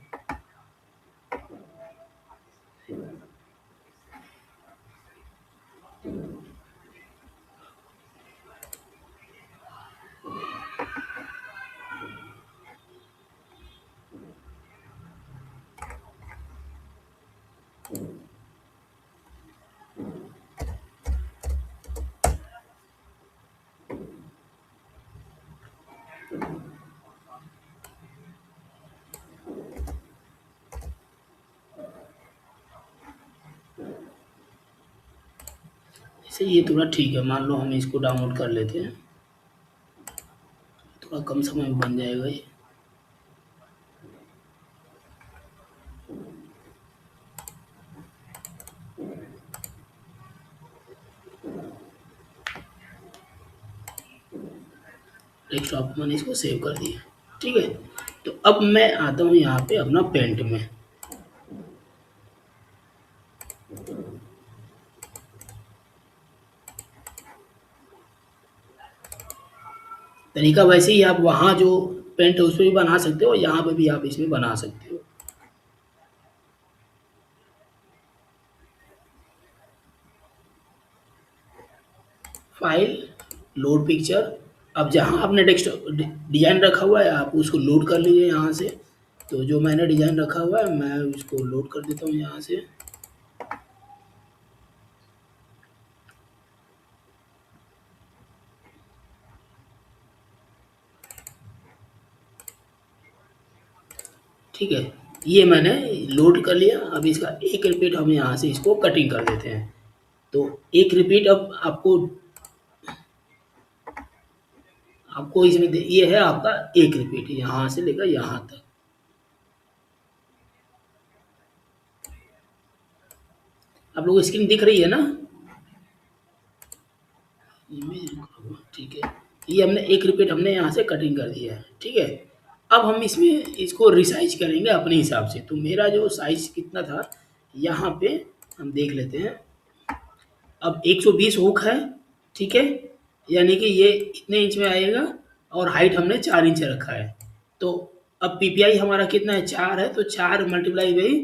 [SPEAKER 1] जैसे ये थोड़ा ठीक है, मान लो हम इसको डाउनलोड कर लेते हैं, थोड़ा कम समय में बन जाएगा ये। डेस्कटॉप मैंने इसको सेव कर दिया। ठीक है, तो अब मैं आता हूँ यहाँ पे अपना पेंट में। तरीका वैसे ही, आप वहाँ जो पेंट है उसमें भी बना सकते हो, यहाँ पे भी आप इसमें बना सकते हो। File, load picture. अब जहाँ आपने डेस्कटॉप डिजाइन रखा हुआ है आप उसको लोड कर लीजिए यहाँ से। तो जो मैंने डिजाइन रखा हुआ है मैं उसको लोड कर देता हूँ यहाँ से। ठीक है, ये मैंने लोड कर लिया। अब इसका एक रिपीट हम यहाँ से इसको कटिंग कर देते हैं। तो एक रिपीट अब आपको आपको इसमें ये है आपका एक रिपीट यहाँ से लेकर यहाँ तक। आप लोगों को स्क्रीन दिख रही है ना? ठीक है, ये हमने एक रिपीट हमने यहाँ से कटिंग कर दिया है। ठीक है, अब हम इसमें इसको रिसाइज करेंगे अपने हिसाब से। तो मेरा जो साइज कितना था यहाँ पे हम देख लेते हैं। अब 120 हुक है। ठीक है, यानी कि ये इतने इंच में आएगा, और हाइट हमने 4 इंच रखा है। तो अब पीपीआई हमारा कितना है, 4 है, तो 4 मल्टीप्लाई बाई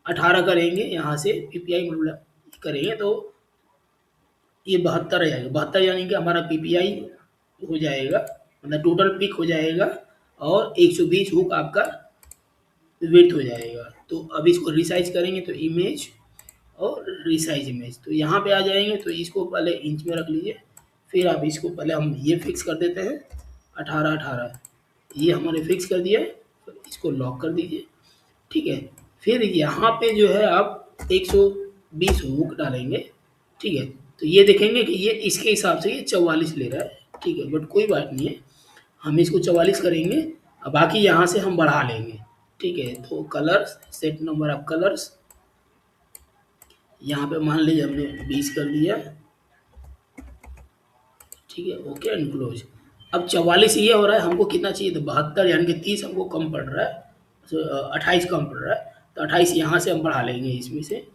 [SPEAKER 1] 18 करेंगे। यहाँ से पीपीआई मल्टीप्लाई करेंगे तो ये 72 आ जाएगा। 72 यानी कि हमारा पीपीआई हो जाएगा, मतलब टोटल पिक हो जाएगा, और 120 हुक आपका विड्थ हो जाएगा। तो अब इसको रिसाइज करेंगे तो इमेज और रिसाइज इमेज, तो यहाँ पे आ जाएंगे। तो इसको पहले इंच में रख लीजिए, फिर आप इसको पहले हम ये फिक्स कर देते हैं 18 18, ये हमने फिक्स कर दिया है। तो इसको लॉक कर दीजिए। ठीक है, फिर यहाँ पे जो है आप 120 हुक डालेंगे। ठीक है, तो ये देखेंगे कि ये इसके हिसाब से ये 44 ले रहा है। ठीक है, बट कोई बात नहीं है, हम इसको 44 करेंगे। अब बाकी यहाँ से हम बढ़ा लेंगे, ठीक है। तो colours, set number of colours, यहाँ पे मान लीजिए हमने 20 कर दिया, ठीक है, ओके एंड क्लोज। अब 44 ये हो रहा है, हमको कितना चाहिए, तो 72, यानी कि 30 हमको कम पड़ रहा है, तो 28 कम पड़ रहा है, तो 28 यहाँ से हम बढ़ा लेंगे इसमें से,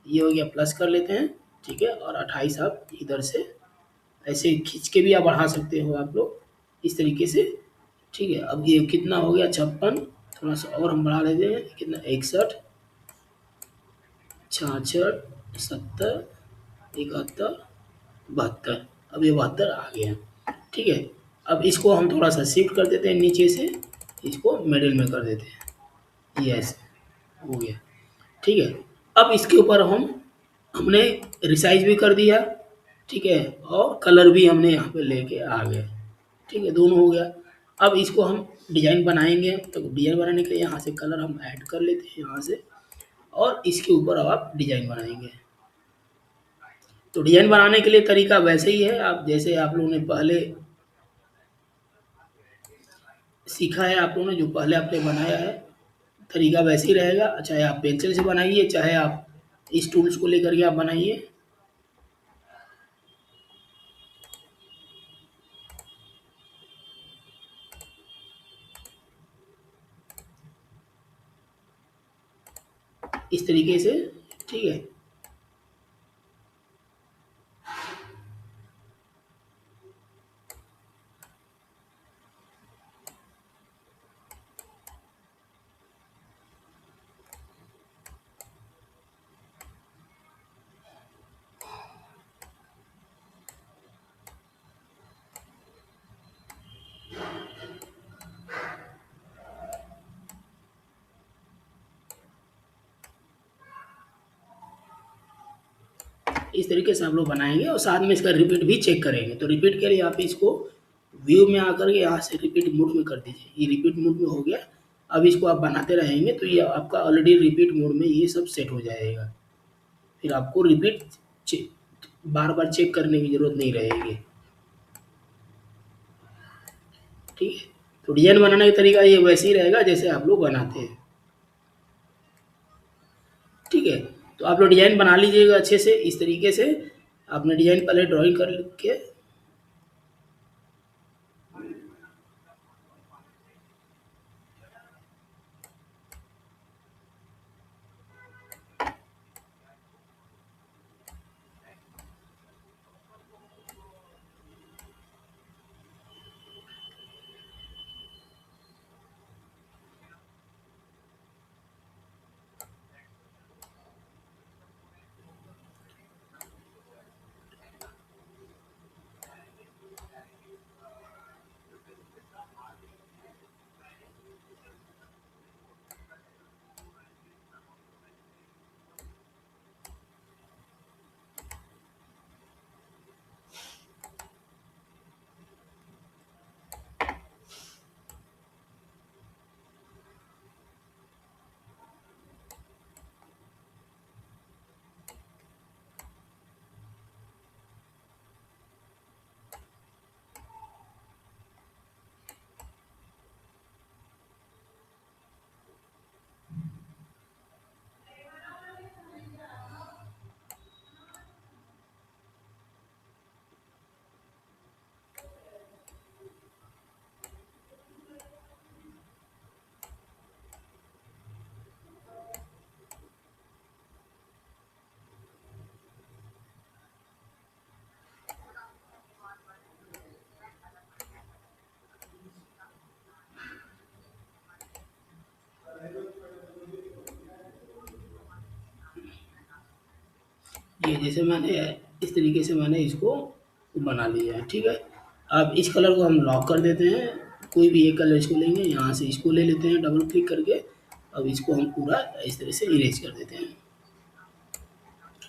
[SPEAKER 1] ये हो गया, प्लस कर लेते हैं, ठीक है, और 28 आप इधर से ऐसे खींच के भी आप बढ़ा सकते हो आप लोग, इस तरीके से, ठीक है। अब ये कितना हो गया, 56, थोड़ा सा और हम बढ़ा लेते हैं, कितना, 61, 66, 70, 71, 72, अब ये 72 आ गया, ठीक है। अब इसको हम थोड़ा सा शिफ्ट कर देते हैं नीचे से, इसको मिडिल में कर देते हैं, ये ऐसे हो गया, ठीक है। अब इसके ऊपर हमने रिसाइज भी कर दिया, ठीक है, और कलर भी हमने यहाँ पे लेके आ गए, ठीक है, दोनों हो गया। अब इसको हम डिज़ाइन बनाएंगे, तो डिज़ाइन बनाने के लिए यहाँ से कलर हम ऐड कर लेते हैं यहाँ से, और इसके ऊपर अब आप डिज़ाइन बनाएंगे। तो डिज़ाइन बनाने के लिए तरीका वैसे ही है, आप जैसे आप लोगों ने पहले सीखा है, आप लोगों ने जो पहले आपने बनाया है, तरीका वैसे ही रहेगा, चाहे आप पेंसिल से बनाइए, चाहे आप इस टूल्स को लेकर के आप बनाइए। इस तरीके से, ठीक है। इस तरीके से आप लोग बनाएंगे और साथ में इसका रिपीट भी चेक करेंगे। तो रिपीट के लिए आप इसको व्यू में आकर के यहाँ से रिपीट मोड में कर दीजिए, ये रिपीट मोड में हो गया। अब इसको आप बनाते रहेंगे तो ये आपका ऑलरेडी रिपीट मोड में ये सब सेट हो जाएगा, फिर आपको रिपीट बार बार चेक करने की जरूरत नहीं रहेगी, ठीक है। तो डिजाइन बनाने का तरीका ये वैसे ही रहेगा जैसे आप लोग बनाते हैं, ठीक है। तो आप लोग डिजाइन बना लीजिएगा अच्छे से, इस तरीके से आपने डिजाइन पहले ड्राइंग कर के, ये जैसे मैंने इस तरीके से मैंने इसको बना लिया है, ठीक है। अब इस कलर को हम लॉक कर देते हैं, कोई भी एक कलर इसको लेंगे, यहाँ से इसको ले लेते हैं डबल क्लिक करके, अब इसको हम पूरा इस तरह से इरेज कर देते हैं,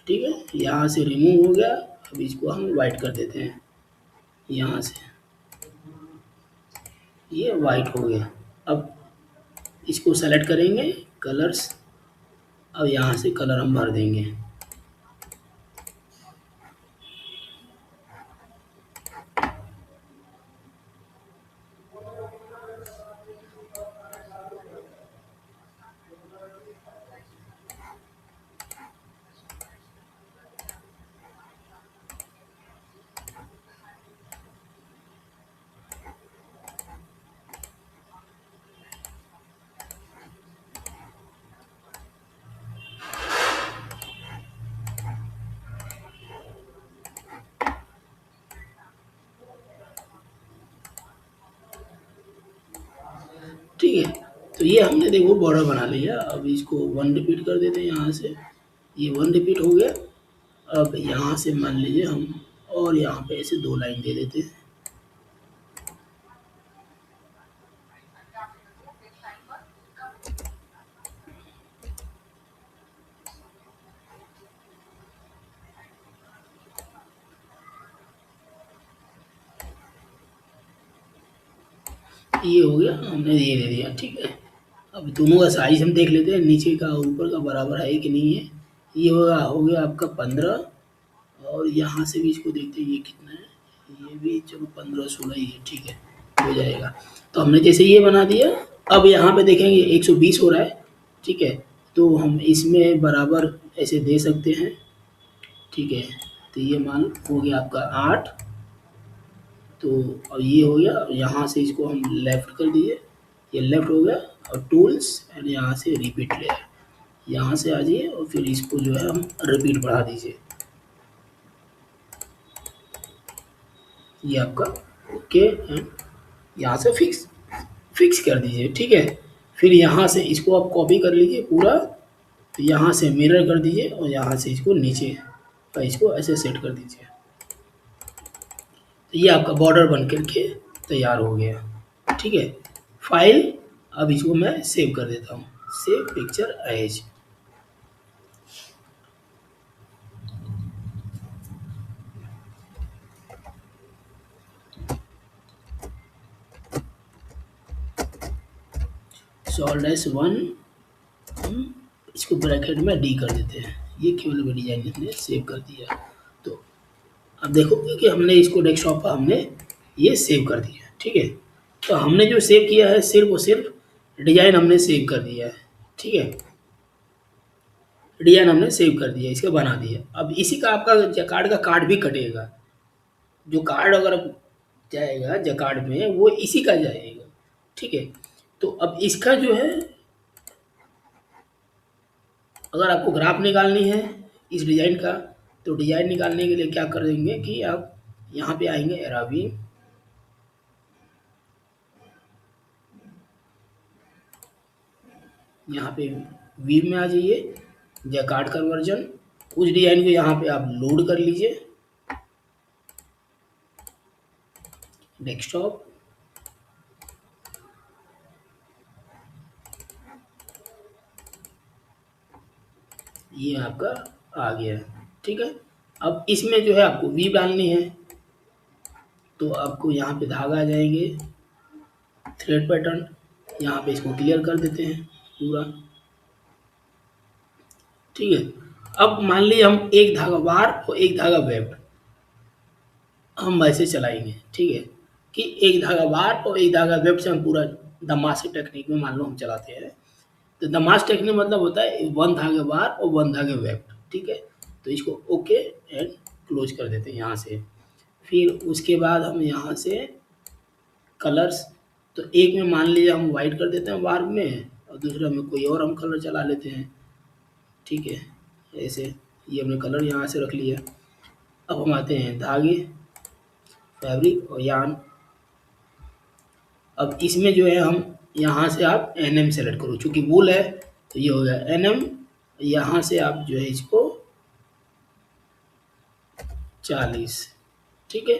[SPEAKER 1] ठीक है। यहाँ से रिमूव हो गया, अब इसको हम वाइट कर देते हैं, यहाँ से ये वाइट हो गया। अब इसको सेलेक्ट करेंगे कलर्स, अब यहाँ से कलर हम भर देंगे, ठीक है। तो ये हमने देखो बॉर्डर बना लिया। अब इसको 1 रिपीट कर देते हैं यहाँ से। ये 1 रिपीट हो गया। अब यहाँ से मान लीजिए हम और यहाँ पे ऐसे 2 लाइन दे देते हैं। ये हो गया, हमने ये दे दिया, ठीक है। अब दोनों का साइज हम देख लेते हैं, नीचे का और ऊपर का बराबर है कि नहीं है। ये हो गया आपका 15 और यहाँ से भी इसको देखते हैं ये कितना है। ये भी चलो 15-16 ही है, ठीक है, हो जाएगा। तो हमने जैसे ये बना दिया। अब यहाँ पे देखेंगे 120 हो रहा है, ठीक है। तो हम इसमें बराबर ऐसे दे सकते हैं, ठीक है। तो ये मान हो गया आपका 8। तो अब ये हो गया, यहाँ से इसको हम लेफ्ट कर दिए, ये लेफ्ट हो गया। और टूल्स एंड यहाँ से रिपीट लेयर, यहाँ से आ जाइए और फिर इसको जो है हम रिपीट बढ़ा दीजिए। ये आपका ओके एंड यहाँ से फिक्स कर दीजिए, ठीक है। फिर यहाँ से इसको आप कॉपी कर लीजिए पूरा। तो यहाँ से मिरर कर दीजिए और यहाँ से इसको नीचे और इसको ऐसे सेट कर दीजिए। तो ये आपका बॉर्डर बन करके तैयार हो गया, ठीक है। फाइल, अब इसको मैं सेव कर देता हूँ, save picture as. Solve S 1, हम इसको ब्रैकेट में डी कर देते हैं। ये केवल भी डिजाइन हमने सेव कर दिया। तो अब देखोगे कि हमने इसको डेस्कटॉप पर हमने ये सेव कर दिया, ठीक है। तो हमने जो सेव किया है सिर्फ और सिर्फ डिजाइन हमने सेव कर दिया है, ठीक है। डिजाइन हमने सेव कर दिया, इसका बना दिया। अब इसी का आपका जकार्ड का कार्ड भी कटेगा। जो कार्ड अगर जाएगा जकार्ड में वो इसी का जाएगा, ठीक है। तो अब इसका जो है, अगर आपको ग्राफ निकालनी है इस डिज़ाइन का, तो डिज़ाइन निकालने के लिए क्या करेंगे कि आप यहाँ पे आएंगे एरावी, यहाँ पे वीव में आ जाइए, जकार्ड कन्वर्जन। उस डिज़ाइन को यहाँ पे आप लोड कर लीजिए, डेस्कटॉप। ये आपका आ गया, ठीक है। अब इसमें जो है आपको वीव डालनी है, तो आपको यहाँ पे धागा आ जाएंगे, थ्रेड पैटर्न, यहाँ पे इसको क्लियर कर देते हैं पूरा, ठीक है। अब मान लीजिए हम एक धागा वार और एक धागा वेब हम वैसे चलाएंगे, ठीक है। कि एक धागा वार और एक धागा वेब से हम पूरा दमासी टेक्निक में मान लो हम चलाते हैं। तो दमास टेक्निक मतलब होता है 1 धागे वार और 1 धागे वेब, ठीक है। तो इसको ओके एंड क्लोज कर देते हैं यहाँ से। फिर उसके बाद हम यहाँ से कलर्स, तो एक में मान लीजिए हम वाइट कर देते हैं वार में और दूसरे में कोई और हम कलर चला लेते हैं, ठीक है। ऐसे ये हमने कलर यहाँ से रख लिया। अब हम आते हैं धागे, फैब्रिक और यार्न। अब इसमें जो है हम यहाँ से आप एनएम सेलेक्ट करो, चूँकि वूल है तो ये हो गया एनएम। यहाँ से आप जो है इसको 40, ठीक है।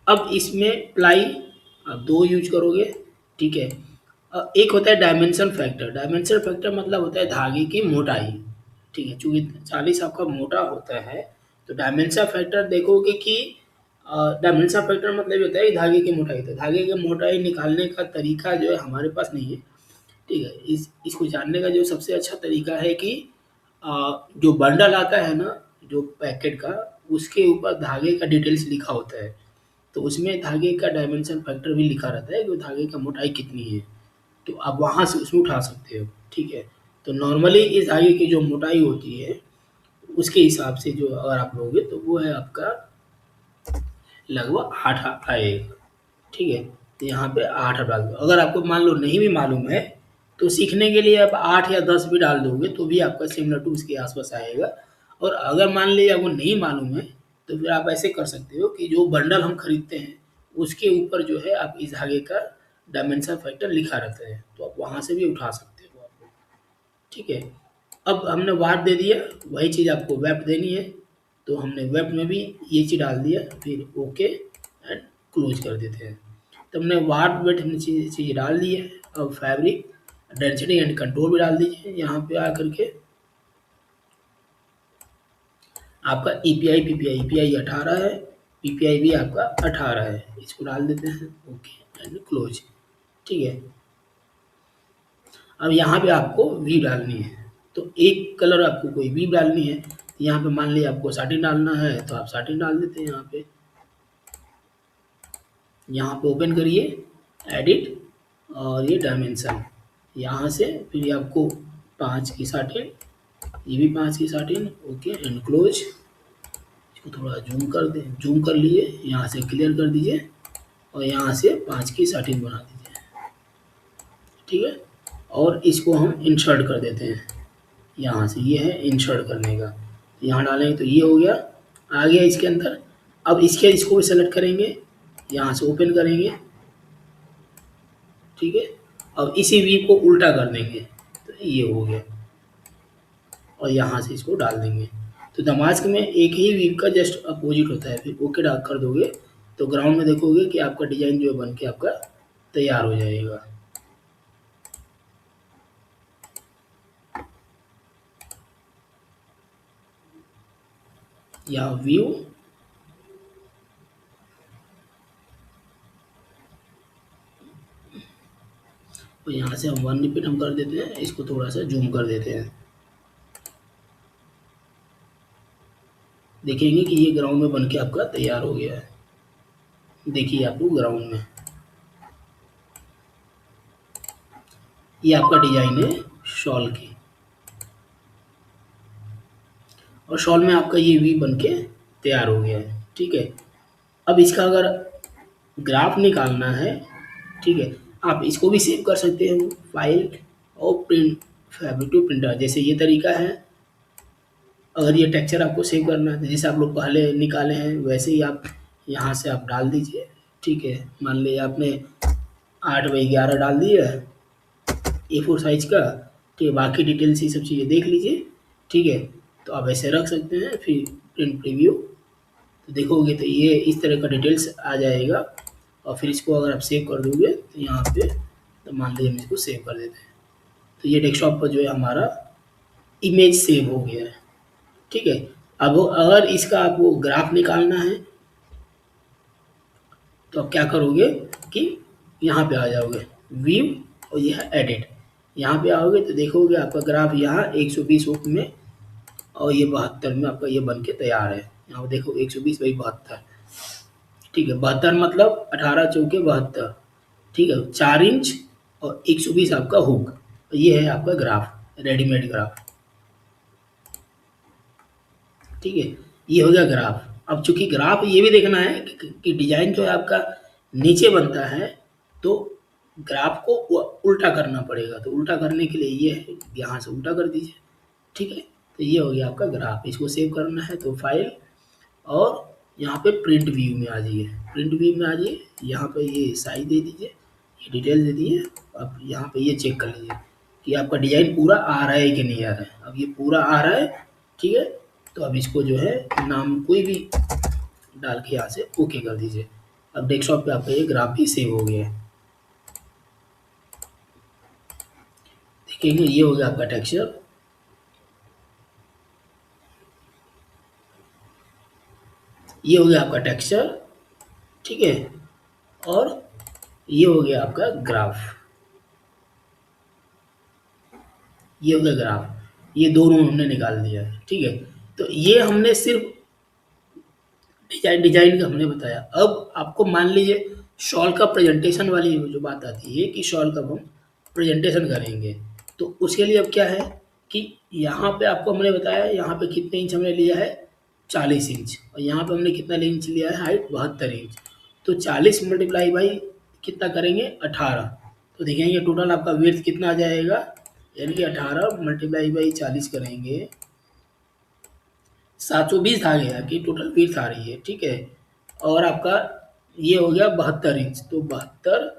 [SPEAKER 1] अब इसमें प्लाई आप 2 यूज करोगे, ठीक है। एक होता है डायमेंशन फैक्टर। डायमेंशन फैक्टर मतलब होता है धागे की मोटाई, ठीक है। चूँकि 40 आपका मोटा होता है तो डायमेंशन फैक्टर देखोगे कि डायमेंशन फैक्टर मतलब ये होता है कि धागे की मोटाई। तो धागे की मोटाई निकालने का तरीका जो है हमारे पास नहीं है, ठीक है। इसको जानने का जो सबसे अच्छा तरीका है कि जो बंडल आता है ना, जो पैकेट का, उसके ऊपर धागे का डिटेल्स लिखा होता है। तो उसमें धागे का डायमेंशन फैक्टर भी लिखा रहता है कि धागे का मोटाई कितनी है। तो आप वहाँ से उसमें उठा सकते हो, ठीक है। तो नॉर्मली इस धागे की जो मोटाई होती है उसके हिसाब से जो अगर आप लोगे तो वो है आपका लगभग 8 आएगा, ठीक है। तो यहाँ पे 8 डाल दो। अगर आपको मान लो नहीं भी मालूम है तो सीखने के लिए आप 8 या 10 भी डाल दोगे तो भी आपका सिमिलर टू उसके आसपास आएगा। और अगर मान लीजिए आपको नहीं मालूम है तो फिर आप ऐसे कर सकते हो कि जो बंडल हम खरीदते हैं उसके ऊपर जो है आप इस धागे का डायमेंशन फैक्टर लिखा रहता है, तो आप वहाँ से भी उठा सकते हो आपको। ठीक है, अब हमने वाट दे दिया, वही चीज़ आपको वेब देनी है, तो हमने वेब में भी ये चीज़ डाल दिया, फिर ओके एंड क्लोज कर देते हैं। तो हमने वाट वेट हमने चीज़ डाल दी है। अब फैब्रिक डेंसिटी एंड कंट्रोल भी डाल दीजिए यहाँ पे आकर के। आपका ईपीआई पीपीआई, ईपीआई 18 है, पीपीआई भी आपका 18 है, इसको डाल देते हैं ओके एंड क्लोज। ठीक है, अब यहाँ पे आपको वी डालनी है, तो एक कलर आपको कोई वी डालनी है, तो यहाँ पे मान लिया आपको साटिन डालना है, तो आप साटिन डाल देते हैं यहाँ पे। यहाँ पे ओपन करिए एडिट और ये डायमेंशन, यहाँ से फिर आपको 5 की साटिन, ये भी 5 की साटिन, ओके एंड क्लोज। इसको थोड़ा जूम कर दे, जूम कर लिए, यहाँ से क्लियर कर दीजिए और यहाँ से 5 की साटिन बना दीजिए। ठीक है, और इसको हम इंसर्ट कर देते हैं यहाँ से, ये है इंसर्ट करने का, यहाँ डालेंगे तो ये हो गया, आ गया इसके अंदर। अब इसको भी सेलेक्ट करेंगे, यहाँ से ओपन करेंगे। ठीक है, अब इसी वीव को उल्टा कर देंगे, तो ये हो गया, और यहाँ से इसको डाल देंगे। तो दमास्क में एक ही वीव का जस्ट अपोजिट होता है, फिर ओके डाल कर दोगे तो ग्राउंड में देखोगे कि आपका डिजाइन जो है बन के आपका तैयार हो जाएगा। या व्यू, तो यहाँ से हम 1 रिपीट हम कर देते हैं, इसको थोड़ा सा जूम कर देते हैं, देखेंगे कि ये ग्राउंड में बन के आपका तैयार हो गया है। देखिए आपको ग्राउंड में ये आपका डिजाइन है शॉल की, और शॉल में आपका ये वी बन के तैयार हो गया है। ठीक है, अब इसका अगर ग्राफ निकालना है, ठीक है, आप इसको भी सेव कर सकते हो, फाइल और प्रिंट, फैब्रिक टू प्रिंटर, जैसे ये तरीका है। अगर ये टेक्सचर आपको सेव करना है, जैसे आप लोग पहले निकाले हैं वैसे ही आप यहाँ से आप डाल दीजिए। ठीक है, मान लीजिए आपने 8x11 डाल दिया A4 साइज का। ठीक है, बाकी डिटेल्स ये सब चीज़ें देख लीजिए। ठीक है, तो आप ऐसे रख सकते हैं, फिर प्रिंट प्रीव्यू, तो देखोगे तो ये इस तरह का डिटेल्स आ जाएगा। और फिर इसको अगर आप सेव कर दोगे तो यहाँ पे, तो मान लीजिए हम इसको सेव कर देते हैं, तो ये डेस्कटॉप पर जो है हमारा इमेज सेव हो गया है। ठीक है, अब अगर इसका आपको ग्राफ निकालना है तो आप क्या करोगे कि यहाँ पे आ जाओगे व्यू, और ये है एडिट, यहाँ पे आओगे तो देखोगे आपका ग्राफ यहाँ 120 में और ये 72 में आपका ये बन के तैयार है। यहाँ देखो 120/72। ठीक है, 72 मतलब 18 चौके 72। ठीक है, 4 इंच और 120 आपका हुक, तो ये है आपका ग्राफ, रेडीमेड ग्राफ। ठीक है, ये हो गया ग्राफ। अब चूंकि ग्राफ ये भी देखना है कि डिजाइन जो है आपका नीचे बनता है, तो ग्राफ को उल्टा करना पड़ेगा, तो उल्टा करने के लिए ये है, यहाँ से उल्टा कर दीजिए। ठीक है, तो ये हो गया आपका ग्राफ। इसको सेव करना है तो फाइल और यहाँ पे प्रिंट व्यू में आ जाइए, प्रिंट व्यू में आ जाइए, यहाँ पे ये साइज दे दीजिए, ये डिटेल दे दीजिए। अब यहाँ पे ये चेक कर लीजिए कि आपका डिजाइन पूरा आ रहा है कि नहीं आ रहा है। अब ये पूरा आ रहा है। ठीक है, तो अब इसको जो है नाम कोई भी डाल के यहाँ से ओके कर दीजिए। अब डेस्कटॉप पे आपका ये ग्राफ भी सेव हो गया है। देखेंगे ये हो गया आपका टेक्सचर, ये हो गया आपका टेक्सचर। ठीक है, और ये हो गया आपका ग्राफ, ये हो गया ग्राफ, ये दोनों हमने निकाल दिया है। ठीक है, तो ये हमने सिर्फ डिजाइन का हमने बताया। अब आपको मान लीजिए शॉल का प्रेजेंटेशन वाली जो बात आती है कि शॉल का हम प्रेजेंटेशन करेंगे, तो उसके लिए अब क्या है कि यहाँ पे आपको हमने बताया यहाँ पे कितने इंच हमने लिया है, 40 इंच, और यहाँ पे हमने कितना इंच लिया है, हाइट 72 इंच। तो 40 मल्टीप्लाई बाई कितना करेंगे, 18, तो देखेंगे टोटल आपका विड्थ कितना आ जाएगा, यानी कि 18 मल्टीप्लाई बाई 40 करेंगे, 720 आ गया कि टोटल विड्थ आ रही है। ठीक है, और आपका ये हो गया 72 इंच, तो 72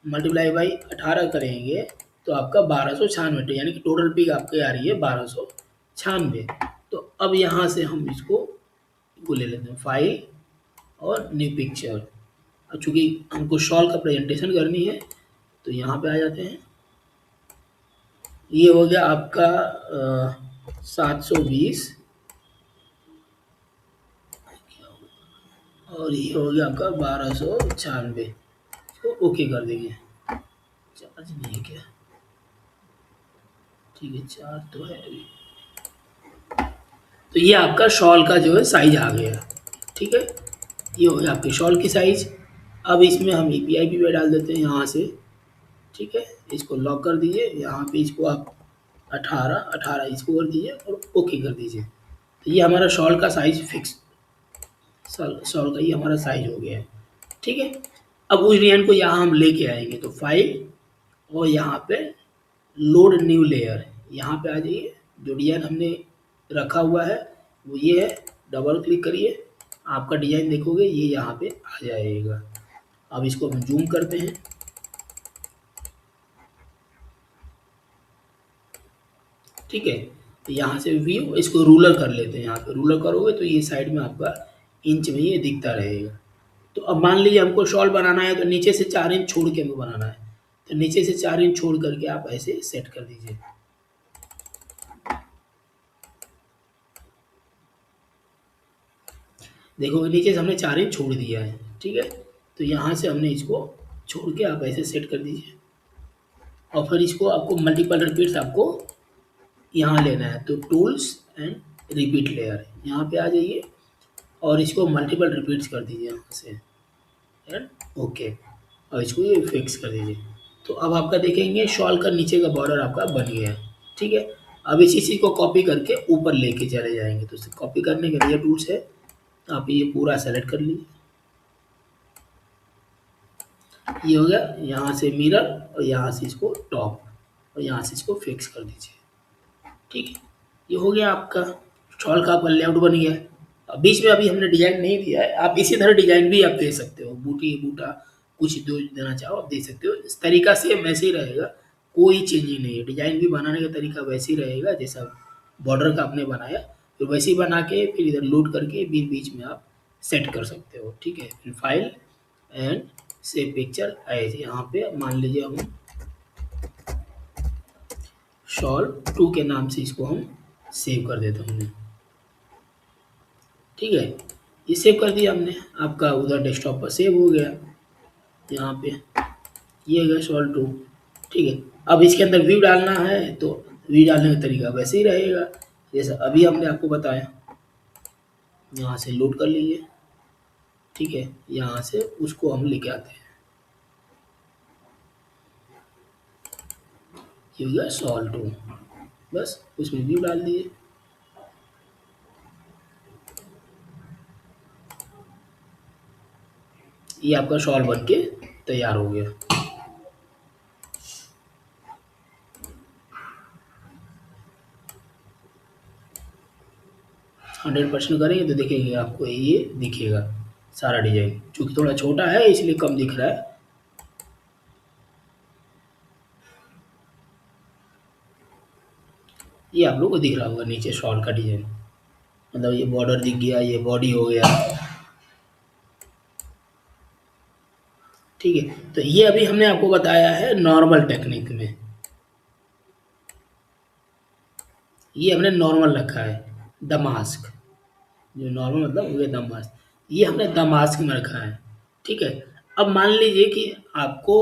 [SPEAKER 1] मल्टीप्लाई बाई 18 करेंगे तो आपका 1296, यानी कि टोटल पिक आपकी आ रही है 1296। तो अब यहाँ से हम इसको वो ले लेते हैं फाइल और न्यू पिक्चर। अब चूंकि हमको शॉल का प्रेजेंटेशन करनी है तो यहाँ पे आ जाते हैं। ये हो गया आपका 720 और ये हो गया आपका 1296। इसको ओके कर देंगे। चार्ज नहीं है क्या? ठीक है, चार्ज तो है अभी। तो ये आपका शॉल का जो है साइज आ गया। ठीक है, ये हो गया आपके शॉल की साइज। अब इसमें हम एपीआई भी डाल देते हैं यहाँ से। ठीक है, इसको लॉक कर दीजिए। यहाँ पे इसको आप 18 इसको कर दीजिए और ओके कर दीजिए। तो ये हमारा शॉल का साइज फिक्स, शॉल का ये हमारा साइज हो गया है। ठीक है, अब उस डिजाइन को यहाँ हम लेके आएंगे तो फाइल और यहाँ पे लोड न्यू लेयर, यहाँ पे आ जाइए। जो डिजाइन हमने रखा हुआ है वो ये है, डबल क्लिक करिए, आपका डिजाइन देखोगे ये यहाँ पे आ जाएगा। अब इसको हम जूम करते हैं। ठीक है, तो यहाँ से व्यू, इसको रूलर कर लेते हैं। यहाँ पे रूलर करोगे तो ये साइड में आपका इंच में ये दिखता रहेगा। तो अब मान लीजिए हमको शॉल बनाना है तो नीचे से 4 इंच छोड़ के हमको बनाना है, तो नीचे से 4 इंच छोड़ करके आप ऐसे सेट कर दीजिए। देखो नीचे से हमने 4 इंच छोड़ दिया है। ठीक है, तो यहाँ से हमने इसको छोड़ के आप ऐसे सेट कर दीजिए और फिर इसको आपको मल्टीपल रिपीट्स आपको यहाँ लेना है। तो टूल्स एंड रिपीट लेयर, यहाँ पे आ जाइए और इसको मल्टीपल रिपीट्स कर दीजिए यहाँ से एंड ओके, और इसको ये फिक्स कर दीजिए। तो अब आपका देखेंगे शॉल का नीचे का बॉर्डर आपका बन गया है। ठीक है, अब इसी चीज़ को कॉपी करके ऊपर लेके चले जाएंगे। तो इसे कॉपी करने के लिए टूल्स है, तो आप ये पूरा सेलेक्ट कर लीजिए। ये हो गया, यहाँ से मिरर और यहाँ से इसको टॉप और यहाँ से इसको फिक्स कर दीजिए। ठीक है, ये हो गया आपका शॉल का आपका लेआउट बन गया। अब बीच में अभी हमने डिजाइन नहीं दिया है, आप इसी तरह डिजाइन भी आप दे सकते हो, बूटी बूटा कुछ दो देना चाहो आप दे सकते हो। इस तरीका से वैसे ही रहेगा, कोई चेंजिंग नहीं है। डिजाइन भी बनाने का तरीका वैसे ही रहेगा जैसा बॉर्डर का आपने बनाया, तो वैसे ही बना के फिर इधर लोड करके बीच बीच में आप सेट कर सकते हो। ठीक है, फिर file and save picture as, यहाँ पे मान लीजिए हम शॉल 2 के नाम से इसको हम सेव कर देते हैं। ठीक है, ये सेव कर दिया हमने, आपका उधर डेस्कटॉप पर सेव हो गया। यहाँ पे ये गया शॉल 2। ठीक है, अब इसके अंदर व्यू डालना है तो व्यू डालने का तरीका वैसे ही रहेगा जैसा अभी हमने आपको बताया। यहाँ से लोड कर लीजिए। ठीक है, यहाँ से उसको हम लेके आते हैं। ये हो गया शॉल 2, बस उसमें व्यू डाल दिए। ये आपका शॉल बन के तैयार हो गया। 100% करेंगे तो देखेंगे आपको ये दिखेगा सारा डिजाइन। चूंकि थोड़ा छोटा है इसलिए कम दिख रहा है। ये आप लोग को दिख रहा होगा नीचे शॉल का डिजाइन, मतलब ये बॉर्डर दिख गया, ये बॉडी हो गया। ठीक है, तो ये अभी हमने आपको बताया है नॉर्मल टेक्निक में, ये हमने नॉर्मल रखा है दमास्क, जो नॉर्मल मतलब हो गया दमास्क, ये हमने दमास्क में रखा है। ठीक है, अब मान लीजिए कि आपको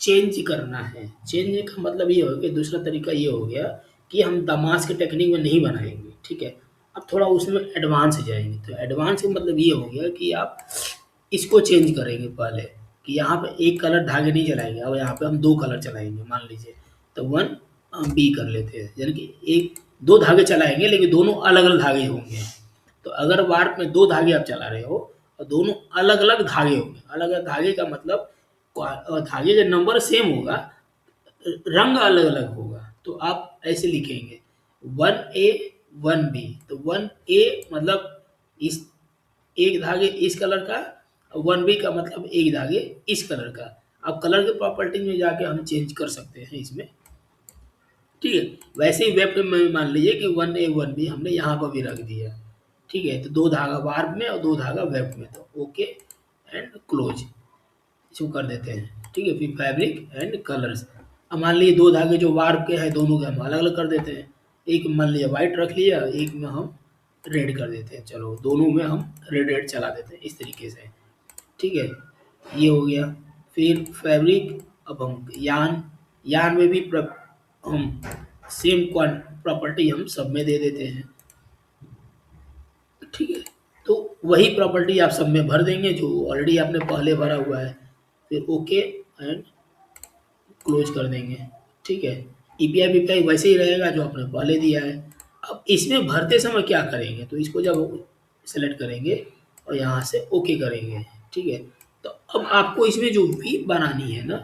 [SPEAKER 1] चेंज करना है। चेंज का मतलब ये हो गया, दूसरा तरीका ये हो गया कि हम दमास्क टेक्निक में नहीं बनाएंगे। ठीक है, अब थोड़ा उसमें एडवांस जाएंगे। तो एडवांस का मतलब ये हो गया कि आप इसको चेंज करेंगे पहले, कि यहाँ पे एक कलर धागे नहीं चलाएंगे, अब यहाँ पे हम 2 कलर चलाएंगे मान लीजिए। तो 1 बी कर लेते हैं, यानी कि एक 2 धागे चलाएंगे लेकिन दोनों अलग अलग धागे होंगे। तो अगर वार्प में 2 धागे आप चला रहे हो और दोनों अलग अलग धागे होंगे, अलग अलग धागे का मतलब धागे का नंबर सेम होगा, रंग अलग अलग होगा। तो आप ऐसे लिखेंगे 1A 1B। तो 1A मतलब इस एक धागे इस कलर का, 1B का मतलब एक धागे इस कलर का। अब कलर के प्रॉपर्टी में जाके हम चेंज कर सकते हैं इसमें, ठीक है। वैसे ही वेब में मान लीजिए कि 1A 1B हमने यहाँ पर भी रख दिया, ठीक है। तो 2 धागा वार्प में और 2 धागा वेब में, तो ओके एंड क्लोज इसको कर देते हैं, ठीक है। फिर फैब्रिक एंड कलर्स, अब मान लीजिए 2 धागे जो वार्प के हैं दोनों के हम अलग अलग कर देते हैं, एक मान लीजिए वाइट रख लिया, एक में हम रेड कर देते हैं, चलो दोनों में हम रेड रेड चला देते हैं इस तरीके से, ठीक है। ये हो गया। फिर फैब्रिक, अब हम यान, यान में भी हम सेम प्रॉपर्टी हम सब में दे देते हैं, ठीक है। तो वही प्रॉपर्टी आप सब में भर देंगे जो ऑलरेडी आपने पहले भरा हुआ है, फिर ओके एंड क्लोज कर देंगे, ठीक है। ईपीआई बीपीआई वैसे ही रहेगा जो आपने पहले दिया है। अब इसमें भरते समय क्या करेंगे, तो इसको जब सेलेक्ट करेंगे और यहाँ से ओके करेंगे, ठीक है। तो अब आपको इसमें जो वीप बनानी है ना,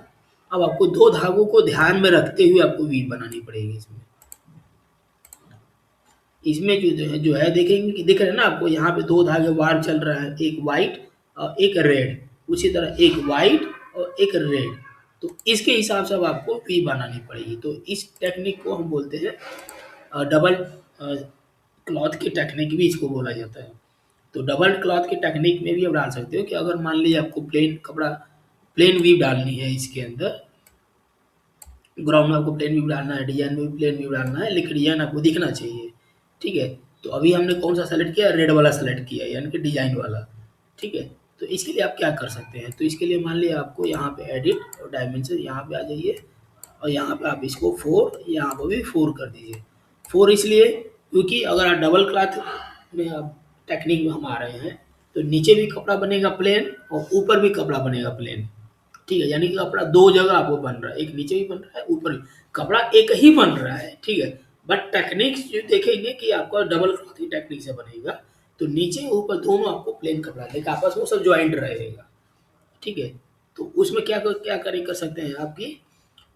[SPEAKER 1] अब आपको 2 धागों को ध्यान में रखते हुए आपको वीप बनानी पड़ेगी इसमें। इसमें जो है देखेंगे कि दिख रहा है ना आपको, यहाँ पे 2 धागे वार चल रहा है, एक वाइट और एक रेड, उसी तरह एक वाइट और एक रेड, तो इसके हिसाब से अब आपको वी बनानी पड़ेगी। तो इस टेक्निक को हम बोलते हैं डबल क्लॉथ की टेक्निक भी इसको बोला जाता है। तो डबल क्लॉथ की टेक्निक में भी आप डाल सकते हो कि अगर मान लीजिए आपको प्लेन कपड़ा, प्लेन वीव डालनी है इसके अंदर, ग्राउंड में आपको प्लेन व्यू डालना है, डिजाइन में भी प्लेन व्यू डालना है, लेकिन डिजाइन आपको दिखना चाहिए, ठीक है। तो अभी हमने कौन सा सेलेक्ट किया, रेड वाला सेलेक्ट किया, यानी कि डिजाइन वाला, ठीक है। तो इसके लिए आप क्या कर सकते हैं, तो इसके लिए मान लिया आपको यहाँ पे एडिट और डायमेंशन, यहाँ पे आ जाइए और यहाँ पे आप इसको 4, यहाँ पर भी 4 कर दीजिए। 4 इसलिए क्योंकि अगर आप डबल क्लॉथ में आप टेक्निक में हम आ रहे हैं, तो नीचे भी कपड़ा बनेगा प्लेन और ऊपर भी कपड़ा बनेगा प्लेन, ठीक है। यानी कि कपड़ा 2 जगह आपको बन रहा है, एक नीचे भी बन रहा है, ऊपर भी कपड़ा एक ही बन रहा है, ठीक है। बट टेक्निक्स जो देखेंगे कि आपका डबल क्लॉथ की टेक्निक से बनेगा, तो नीचे ऊपर दोनों आपको प्लेन कपड़ा लेकिन आपस में सब ज्वाइंट रहेगा, ठीक है। तो उसमें क्या करें कर सकते हैं आपकी,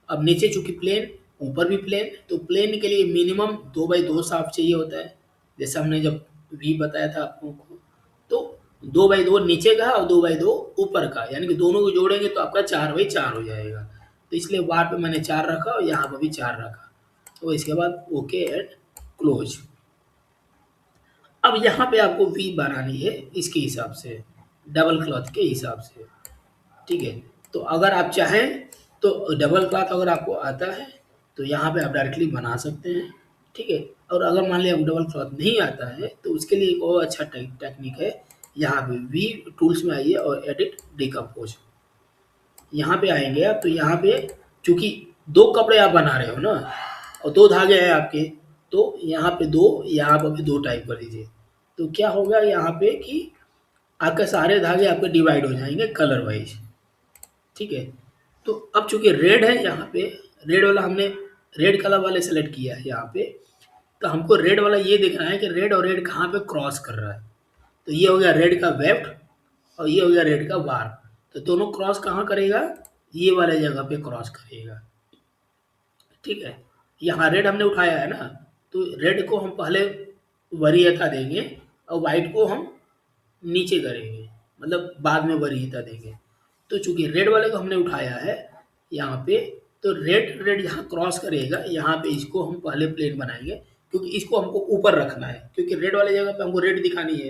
[SPEAKER 1] अब नीचे चूंकि प्लेन ऊपर भी प्लेन, तो प्लेन के लिए मिनिमम 2x2 साफ चाहिए होता है, जैसे हमने जब वी बताया था आपको, तो 2x2 नीचे का और 2x2 ऊपर का, यानी कि दोनों को जोड़ेंगे तो आपका 4x4 हो जाएगा। तो इसलिए बार पे मैंने 4 रखा और यहाँ पर भी 4 रखा, तो इसके बाद ओके एंड क्लोज। अब यहाँ पे आपको वी बनानी है इसके हिसाब से, डबल क्लॉथ के हिसाब से, ठीक है। तो अगर आप चाहें तो डबल क्लॉथ अगर आपको आता है तो यहाँ पे आप डायरेक्टली बना सकते हैं, ठीक है। और अगर मान लिया आपको डबल क्लॉथ नहीं आता है तो उसके लिए एक और अच्छा टेक्निक है, यहाँ पे वी टूल्स में आइए और एडिट डिकम्पोज, यहाँ पे आएंगे आप, तो यहाँ पे चूंकि 2 कपड़े आप बना रहे हो ना और 2 धागे हैं आपके, तो यहाँ पे 2, यहाँ पर भी 2 टाइप कर दीजिए। तो क्या होगा यहाँ पे कि आपके सारे धागे आपके डिवाइड हो जाएंगे कलर वाइज, ठीक है। तो अब चूंकि रेड है यहाँ पे, रेड वाला हमने रेड कलर वाले सेलेक्ट किया है यहाँ पे, तो हमको रेड वाला ये देखना है कि रेड और रेड कहाँ पे क्रॉस कर रहा है। तो ये हो गया रेड का वेफ्ट और ये हो गया रेड का वार, तो दोनों क्रॉस कहाँ करेगा, ये वाले जगह पे क्रॉस करेगा, ठीक है। यहाँ रेड हमने उठाया है ना, तो रेड को हम पहले वरीयता देंगे और वाइट को हम नीचे करेंगे, मतलब बाद में वरीयता देंगे। तो चूंकि रेड वाले को हमने उठाया है यहाँ पे, तो रेड रेड जहाँ क्रॉस करेगा यहाँ पे इसको हम पहले प्लेन बनाएंगे, क्योंकि इसको हमको ऊपर रखना है, क्योंकि रेड वाले जगह पे हमको रेड दिखानी है,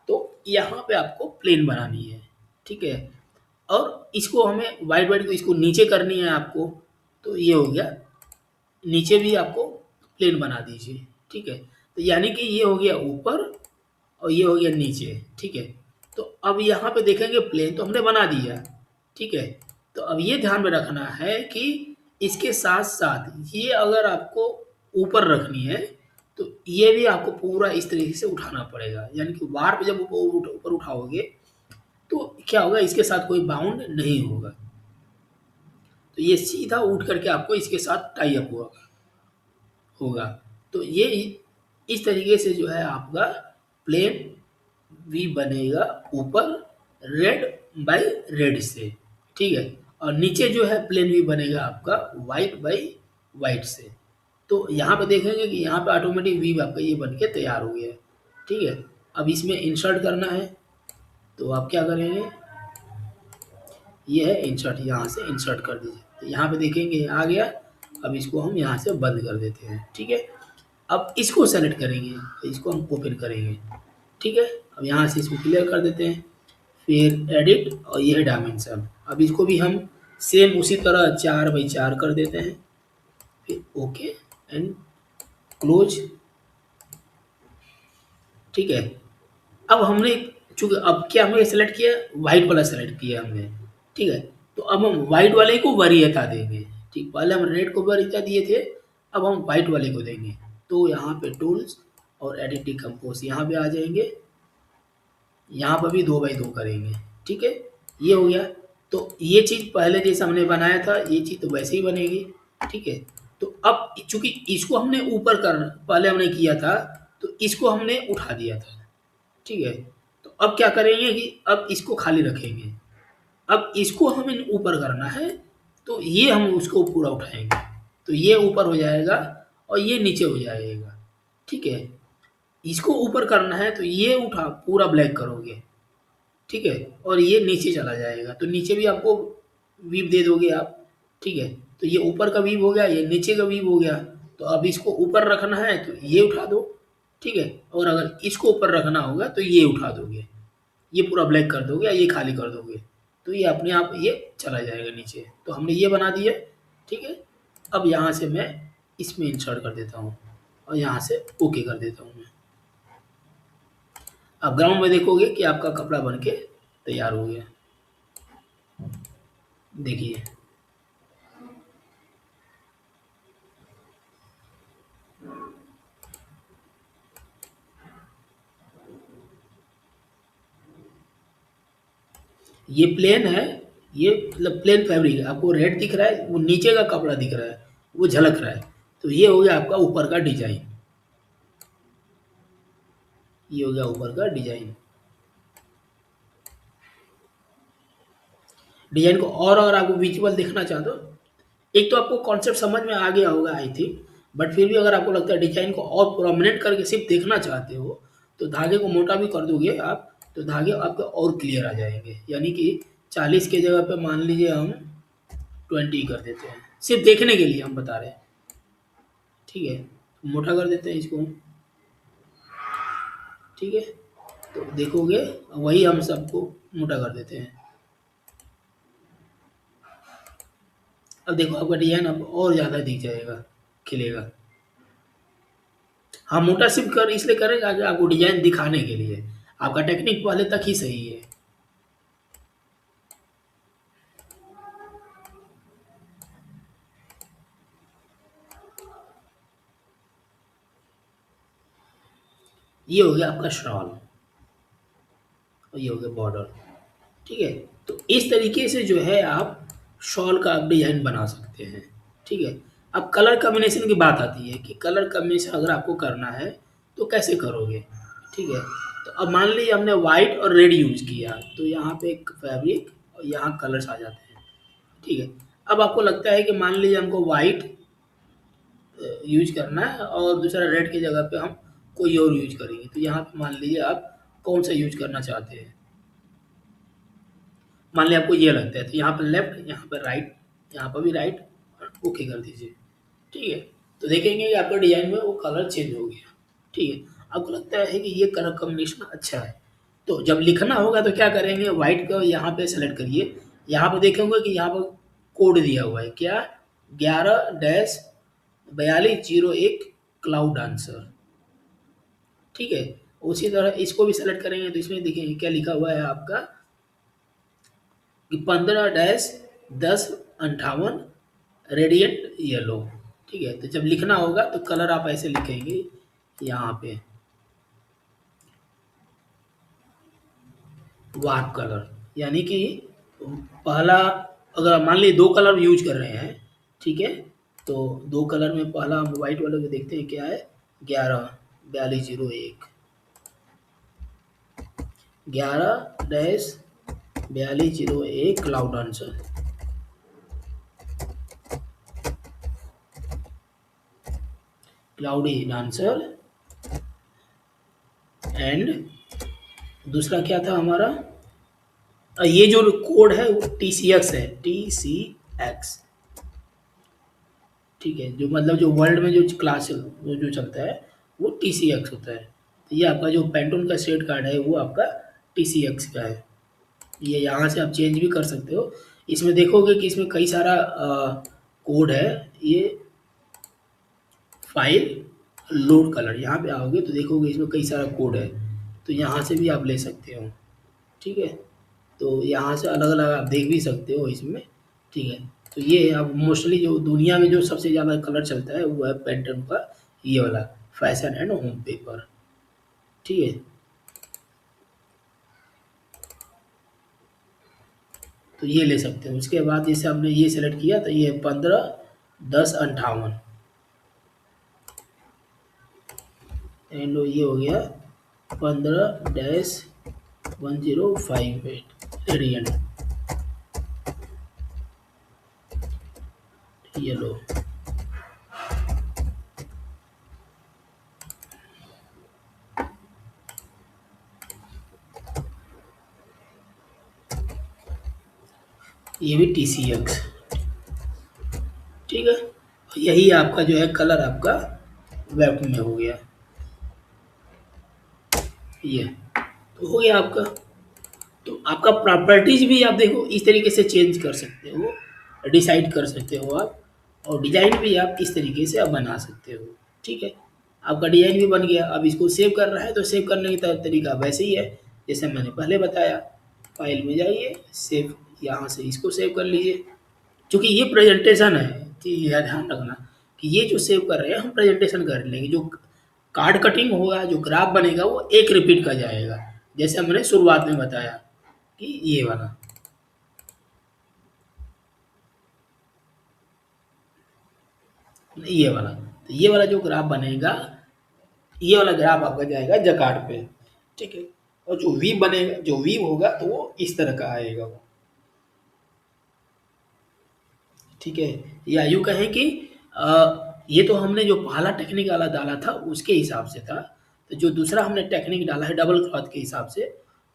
[SPEAKER 1] तो यहाँ पे आपको प्लेन बनानी है, ठीक है। और इसको हमें वाइट वाइट को इसको नीचे करनी है आपको, तो ये हो गया, नीचे भी आपको प्लेन बना दीजिए, ठीक है। तो यानी कि ये हो गया ऊपर और ये हो गया नीचे, ठीक है। तो अब यहाँ पे देखेंगे प्लेन तो हमने बना दिया, ठीक है। तो अब ये ध्यान में रखना है कि इसके साथ साथ ये अगर आपको ऊपर रखनी है तो ये भी आपको पूरा इस तरीके से उठाना पड़ेगा, यानी कि वार पे जब ऊपर उठाओगे तो क्या होगा, इसके साथ कोई बाउंड नहीं होगा, तो ये सीधा उठ करके आपको इसके साथ टाई अप होगा। तो ये इस तरीके से जो है आपका प्लेन वी बनेगा ऊपर रेड बाय रेड से, ठीक है। और नीचे जो है प्लेन वी बनेगा आपका वाइट बाय वाइट से। तो यहाँ पे देखेंगे कि यहाँ पे ऑटोमेटिक वी आपका ये बन के तैयार हो गया है, ठीक है। अब इसमें इंसर्ट करना है, तो आप क्या करेंगे, ये है इंसर्ट, यहाँ से इंसर्ट कर दीजिए। तो यहाँ पे देखेंगे आ गया। अब इसको हम यहाँ से बंद कर देते हैं, ठीक है। अब इसको सेलेक्ट करेंगे, तो इसको हम ओपन करेंगे, ठीक है। अब यहाँ से इसको क्लियर कर देते हैं, फिर एडिट और ये है डायमेंशन। अब इसको भी हम सेम उसी तरह 4x4 कर देते हैं, फिर ओके एंड क्लोज, ठीक है। अब हमने चूँकि अब क्या हमने सेलेक्ट किया, वाइट वाला सेलेक्ट किया हमने, ठीक है। तो अब हम वाइट वाले को वरीयता देंगे, ठीक। पहले हम रेड को वरीयता दिए थे, अब हम वाइट वाले को देंगे। तो यहाँ पे टूल्स और एडिट डिकम्पोज यहाँ पे आ जाएंगे, यहाँ पर भी 2x2 करेंगे, ठीक है। ये हो गया। तो ये चीज़ पहले जैसे हमने बनाया था, ये चीज़ तो वैसे ही बनेगी, ठीक है। तो अब चूँकि इसको हमने ऊपर कर पहले हमने किया था, तो इसको हमने उठा दिया था, ठीक है। तो अब क्या करेंगे कि अब इसको खाली रखेंगे। अब इसको हमें ऊपर करना है, तो ये हम उसको पूरा उठाएँगे। तो ये ऊपर हो जाएगा और ये नीचे हो जाएगा, ठीक है। इसको ऊपर करना है तो ये उठा पूरा ब्लैक करोगे, ठीक है। और ये नीचे चला जाएगा, तो नीचे भी आपको वीव दे दोगे आप, ठीक है। तो ये ऊपर का वीव हो गया, ये नीचे का वीव हो गया। तो अब इसको ऊपर रखना है तो ये उठा दो, ठीक है। और अगर इसको ऊपर रखना होगा तो ये उठा दोगे, ये पूरा ब्लैक कर दोगे या ये खाली कर दोगे, तो ये अपने आप ये चला जाएगा नीचे। तो हमने ये बना दिया, ठीक है। अब यहाँ से मैं इसमें इंसर्ट कर देता हूँ और यहाँ से ओके कर देता हूँ मैं। अब ग्राउंड में देखोगे कि आपका कपड़ा बन के तैयार हो गया, देखिए। ये प्लेन है, ये मतलब प्लेन फैब्रिक है। आपको रेड दिख रहा है, वो नीचे का कपड़ा दिख रहा है, वो झलक रहा है। तो ये हो गया आपका ऊपर का डिजाइन, ये हो गया ऊपर का डिजाइन। डिजाइन को और अगर आपको विजुअल देखना चाहते हो, एक तो आपको कॉन्सेप्ट समझ में आ गया होगा आई थिंक, बट फिर भी अगर आपको लगता है डिजाइन को और प्रोमिनेंट करके सिर्फ देखना चाहते हो, तो धागे को मोटा भी कर दोगे आप, तो धागे आपके और क्लियर आ जाएंगे। यानी कि 40 के जगह पे मान लीजिए हम 20 कर देते हैं, सिर्फ देखने के लिए हम बता रहे हैं, ठीक है। मोटा कर देते हैं इसको, ठीक है। तो देखोगे वही हम सबको मोटा कर देते हैं। अब देखो आपका डिजाइन अब और ज़्यादा दिख जाएगा, खिलेगा। हम मोटा सिर्फ कर इसलिए करेंगे कि आपको डिजाइन दिखाने के लिए, आपका टेक्निक पहले तक ही सही है। ये हो गया आपका शॉल और ये हो गया बॉर्डर, ठीक है। तो इस तरीके से जो है आप शॉल का आप डिजाइन बना सकते हैं, ठीक है। अब कलर कॉम्बिनेशन की बात आती है कि कलर कॉम्बिनेशन अगर आपको करना है तो कैसे करोगे, ठीक है। तो अब मान लीजिए हमने वाइट और रेड यूज किया, तो यहाँ पे एक फैब्रिक और यहाँ कलर्स आ जाते हैं, ठीक है। अब आपको लगता है कि मान लीजिए हमको वाइट यूज करना है और दूसरा रेड की जगह पे हम कोई और यूज करेंगे, तो यहाँ पे मान लीजिए आप कौन सा यूज करना चाहते हैं। मान लिया आपको ये लगता है, तो यहाँ पर लेफ्ट, यहाँ पर राइट, यहाँ पर भी राइट, और ओके कर दीजिए, ठीक है। तो देखेंगे कि आपके डिजाइन में वो कलर चेंज हो गया, ठीक है। आपको लगता है कि ये कलर कॉम्बिनेशन अच्छा है, तो जब लिखना होगा तो क्या करेंगे, व्हाइट को यहाँ पे सेलेक्ट करिए। यहाँ पे देखेंगे कि यहाँ पर कोड दिया हुआ है क्या, 11-4201 क्लाउड आंसर, ठीक है। उसी तरह इसको भी सेलेक्ट करेंगे तो इसमें देखेंगे क्या लिखा हुआ है आपका कि 15-1058 रेडियंट येलो, ठीक है। तो जब लिखना होगा तो कलर आप ऐसे लिखेंगे यहाँ पे वार्प कलर, यानी कि पहला अगर मान लीजिए 2 कलर यूज कर रहे हैं, ठीक है। तो 2 कलर में पहला हम व्हाइट वाले को देखते हैं क्या है, 11-4201, 11-4201 cloud answer, cloudy answer. And दूसरा क्या था हमारा, ये जो कोड है वो TCX है, TCX। ठीक है, जो मतलब जो वर्ल्ड में जो क्लास वो जो चलता है वो TCX होता है। तो ये आपका जो पेंटोन का स्टेट कार्ड है वो आपका TCX का है। ये यहाँ से आप चेंज भी कर सकते हो। इसमें देखोगे कि इसमें कई सारा कोड है। ये फाइल लोड कलर, यहाँ पे आओगे तो देखोगे इसमें कई सारा कोड है, तो यहाँ से भी आप ले सकते हो। ठीक है, तो यहाँ से अलग अलग आप देख भी सकते हो इसमें। ठीक है, तो ये अब मोस्टली जो दुनिया में जो सबसे ज़्यादा कलर चलता है वो है पेंटन का, ये वाला फैशन एंड होम पेपर। ठीक है, तो ये ले सकते हो। उसके बाद जैसे हमने ये सेलेक्ट किया तो ये 15 10 58 एंड ये हो गया 15-1058 रेडियन। ये लो, ये भी TCX। ठीक है, यही आपका जो है कलर आपका वेब में हो गया। ये तो हो गया आपका। तो आपका प्रॉपर्टीज भी आप देखो इस तरीके से चेंज कर सकते हो, डिसाइड कर सकते हो आप। और डिजाइन भी आप इस तरीके से आप बना सकते हो। ठीक है, आपका डिजाइन भी बन गया। अब इसको सेव कर रहा है तो सेव करने का तरीका वैसे ही है जैसे मैंने पहले बताया। फाइल में जाइए, सेव, यहाँ से इसको सेव कर लीजिए। क्योंकि ये प्रेजेंटेशन है, कि यह ध्यान रखना कि ये जो सेव कर रहे हैं हम प्रेजेंटेशन कर लेंगे। जो कार्ड कटिंग होगा, जो ग्राफ बनेगा वो एक रिपीट का जाएगा, जैसे हमने शुरुआत में बताया कि ये वाला। तो ये वाला जो ग्राफ बनेगा, ये वाला ग्राफ आपका जाएगा जकार्ड पे। ठीक है, और जो वी बनेगा, जो वी होगा तो वो इस तरह का आएगा वो। ठीक है, या यूँ कहें कि ये तो हमने जो पहला टेक्निक वाला डाला था उसके हिसाब से था। तो जो दूसरा हमने टेक्निक डाला है डबल क्लॉथ के हिसाब से,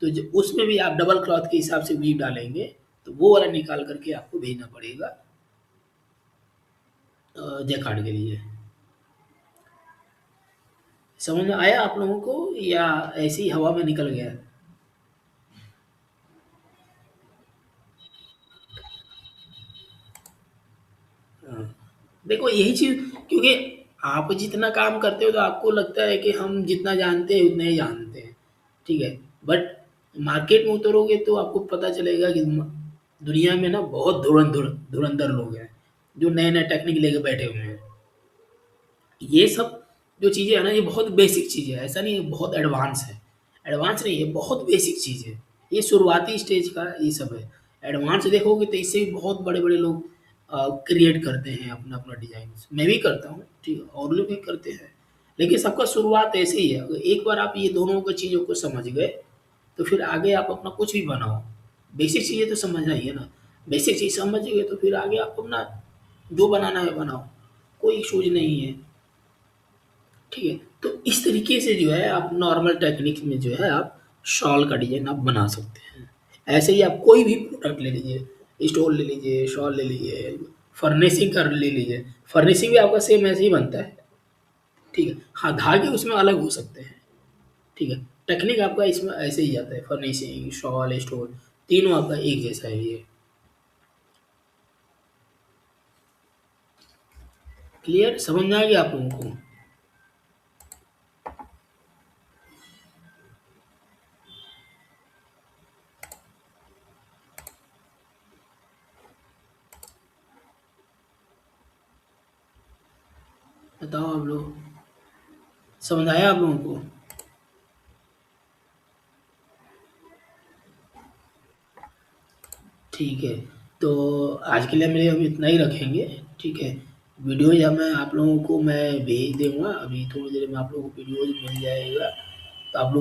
[SPEAKER 1] तो जो उसमें भी आप डबल क्लॉथ के हिसाब से वीव डालेंगे तो वो वाला निकाल करके आपको भेजना पड़ेगा जैकार्ड के लिए। समझ में आया आप लोगों को या ऐसी ही हवा में निकल गया? हाँ, देखो यही चीज़, क्योंकि आप जितना काम करते हो तो आपको लगता है कि हम जितना जानते हैं उतना ही जानते हैं। ठीक है, बट मार्केट में उतरोगे तो आपको पता चलेगा कि दुनिया में ना बहुत धुरंधर लोग हैं जो नए नए टेक्निक लेके बैठे हुए हैं। ये सब जो चीज़ें हैं ना ये बहुत बेसिक चीज़ है, ऐसा नहीं है बहुत एडवांस है। एडवांस नहीं है, बहुत बेसिक चीज़ है। ये शुरुआती स्टेज का ये सब है। एडवांस देखोगे तो इससे भी बहुत बड़े बड़े लोग क्रिएट करते हैं अपना अपना डिजाइन। मैं भी करता हूँ, ठीक है, और लोग भी करते हैं। लेकिन सबका शुरुआत ऐसे ही है। अगर एक बार आप ये दोनों की चीज़ों को समझ गए तो फिर आगे आप अपना कुछ भी बनाओ। बेसिक चीज़ें तो समझना ही है ना। बेसिक चीज़ समझ गए तो फिर आगे आप अपना जो बनाना है बनाओ, कोई इशूज नहीं है। ठीक है, तो इस तरीके से जो है आप नॉर्मल टेक्निक में जो है आप शॉल का डिजाइन आप बना सकते हैं। ऐसे ही आप कोई भी प्रोडक्ट ले लीजिए, स्टोल ले लीजिए, शॉल ले लीजिए, फर्निशिंग कर ले लीजिए। फर्निशिंग भी आपका सेम ऐसे ही बनता है। ठीक है, हाँ, धागे उसमें अलग हो सकते हैं। ठीक है, टेक्निक आपका इसमें ऐसे ही जाता है। फर्निशिंग, शॉल, स्टोल, तीनों आपका एक जैसा है ये। क्लियर, समझ में आ गया आप लोगों को? बताओ आप लोग, समझ आया आप लोगों को? ठीक है, तो आज के लिए मेरे हम इतना ही रखेंगे। ठीक है, वीडियो या मैं आप लोगों को मैं भेज दूँगा, अभी थोड़ी देर में आप लोगों को वीडियोज़ मिल जाएगा, तो आप लोग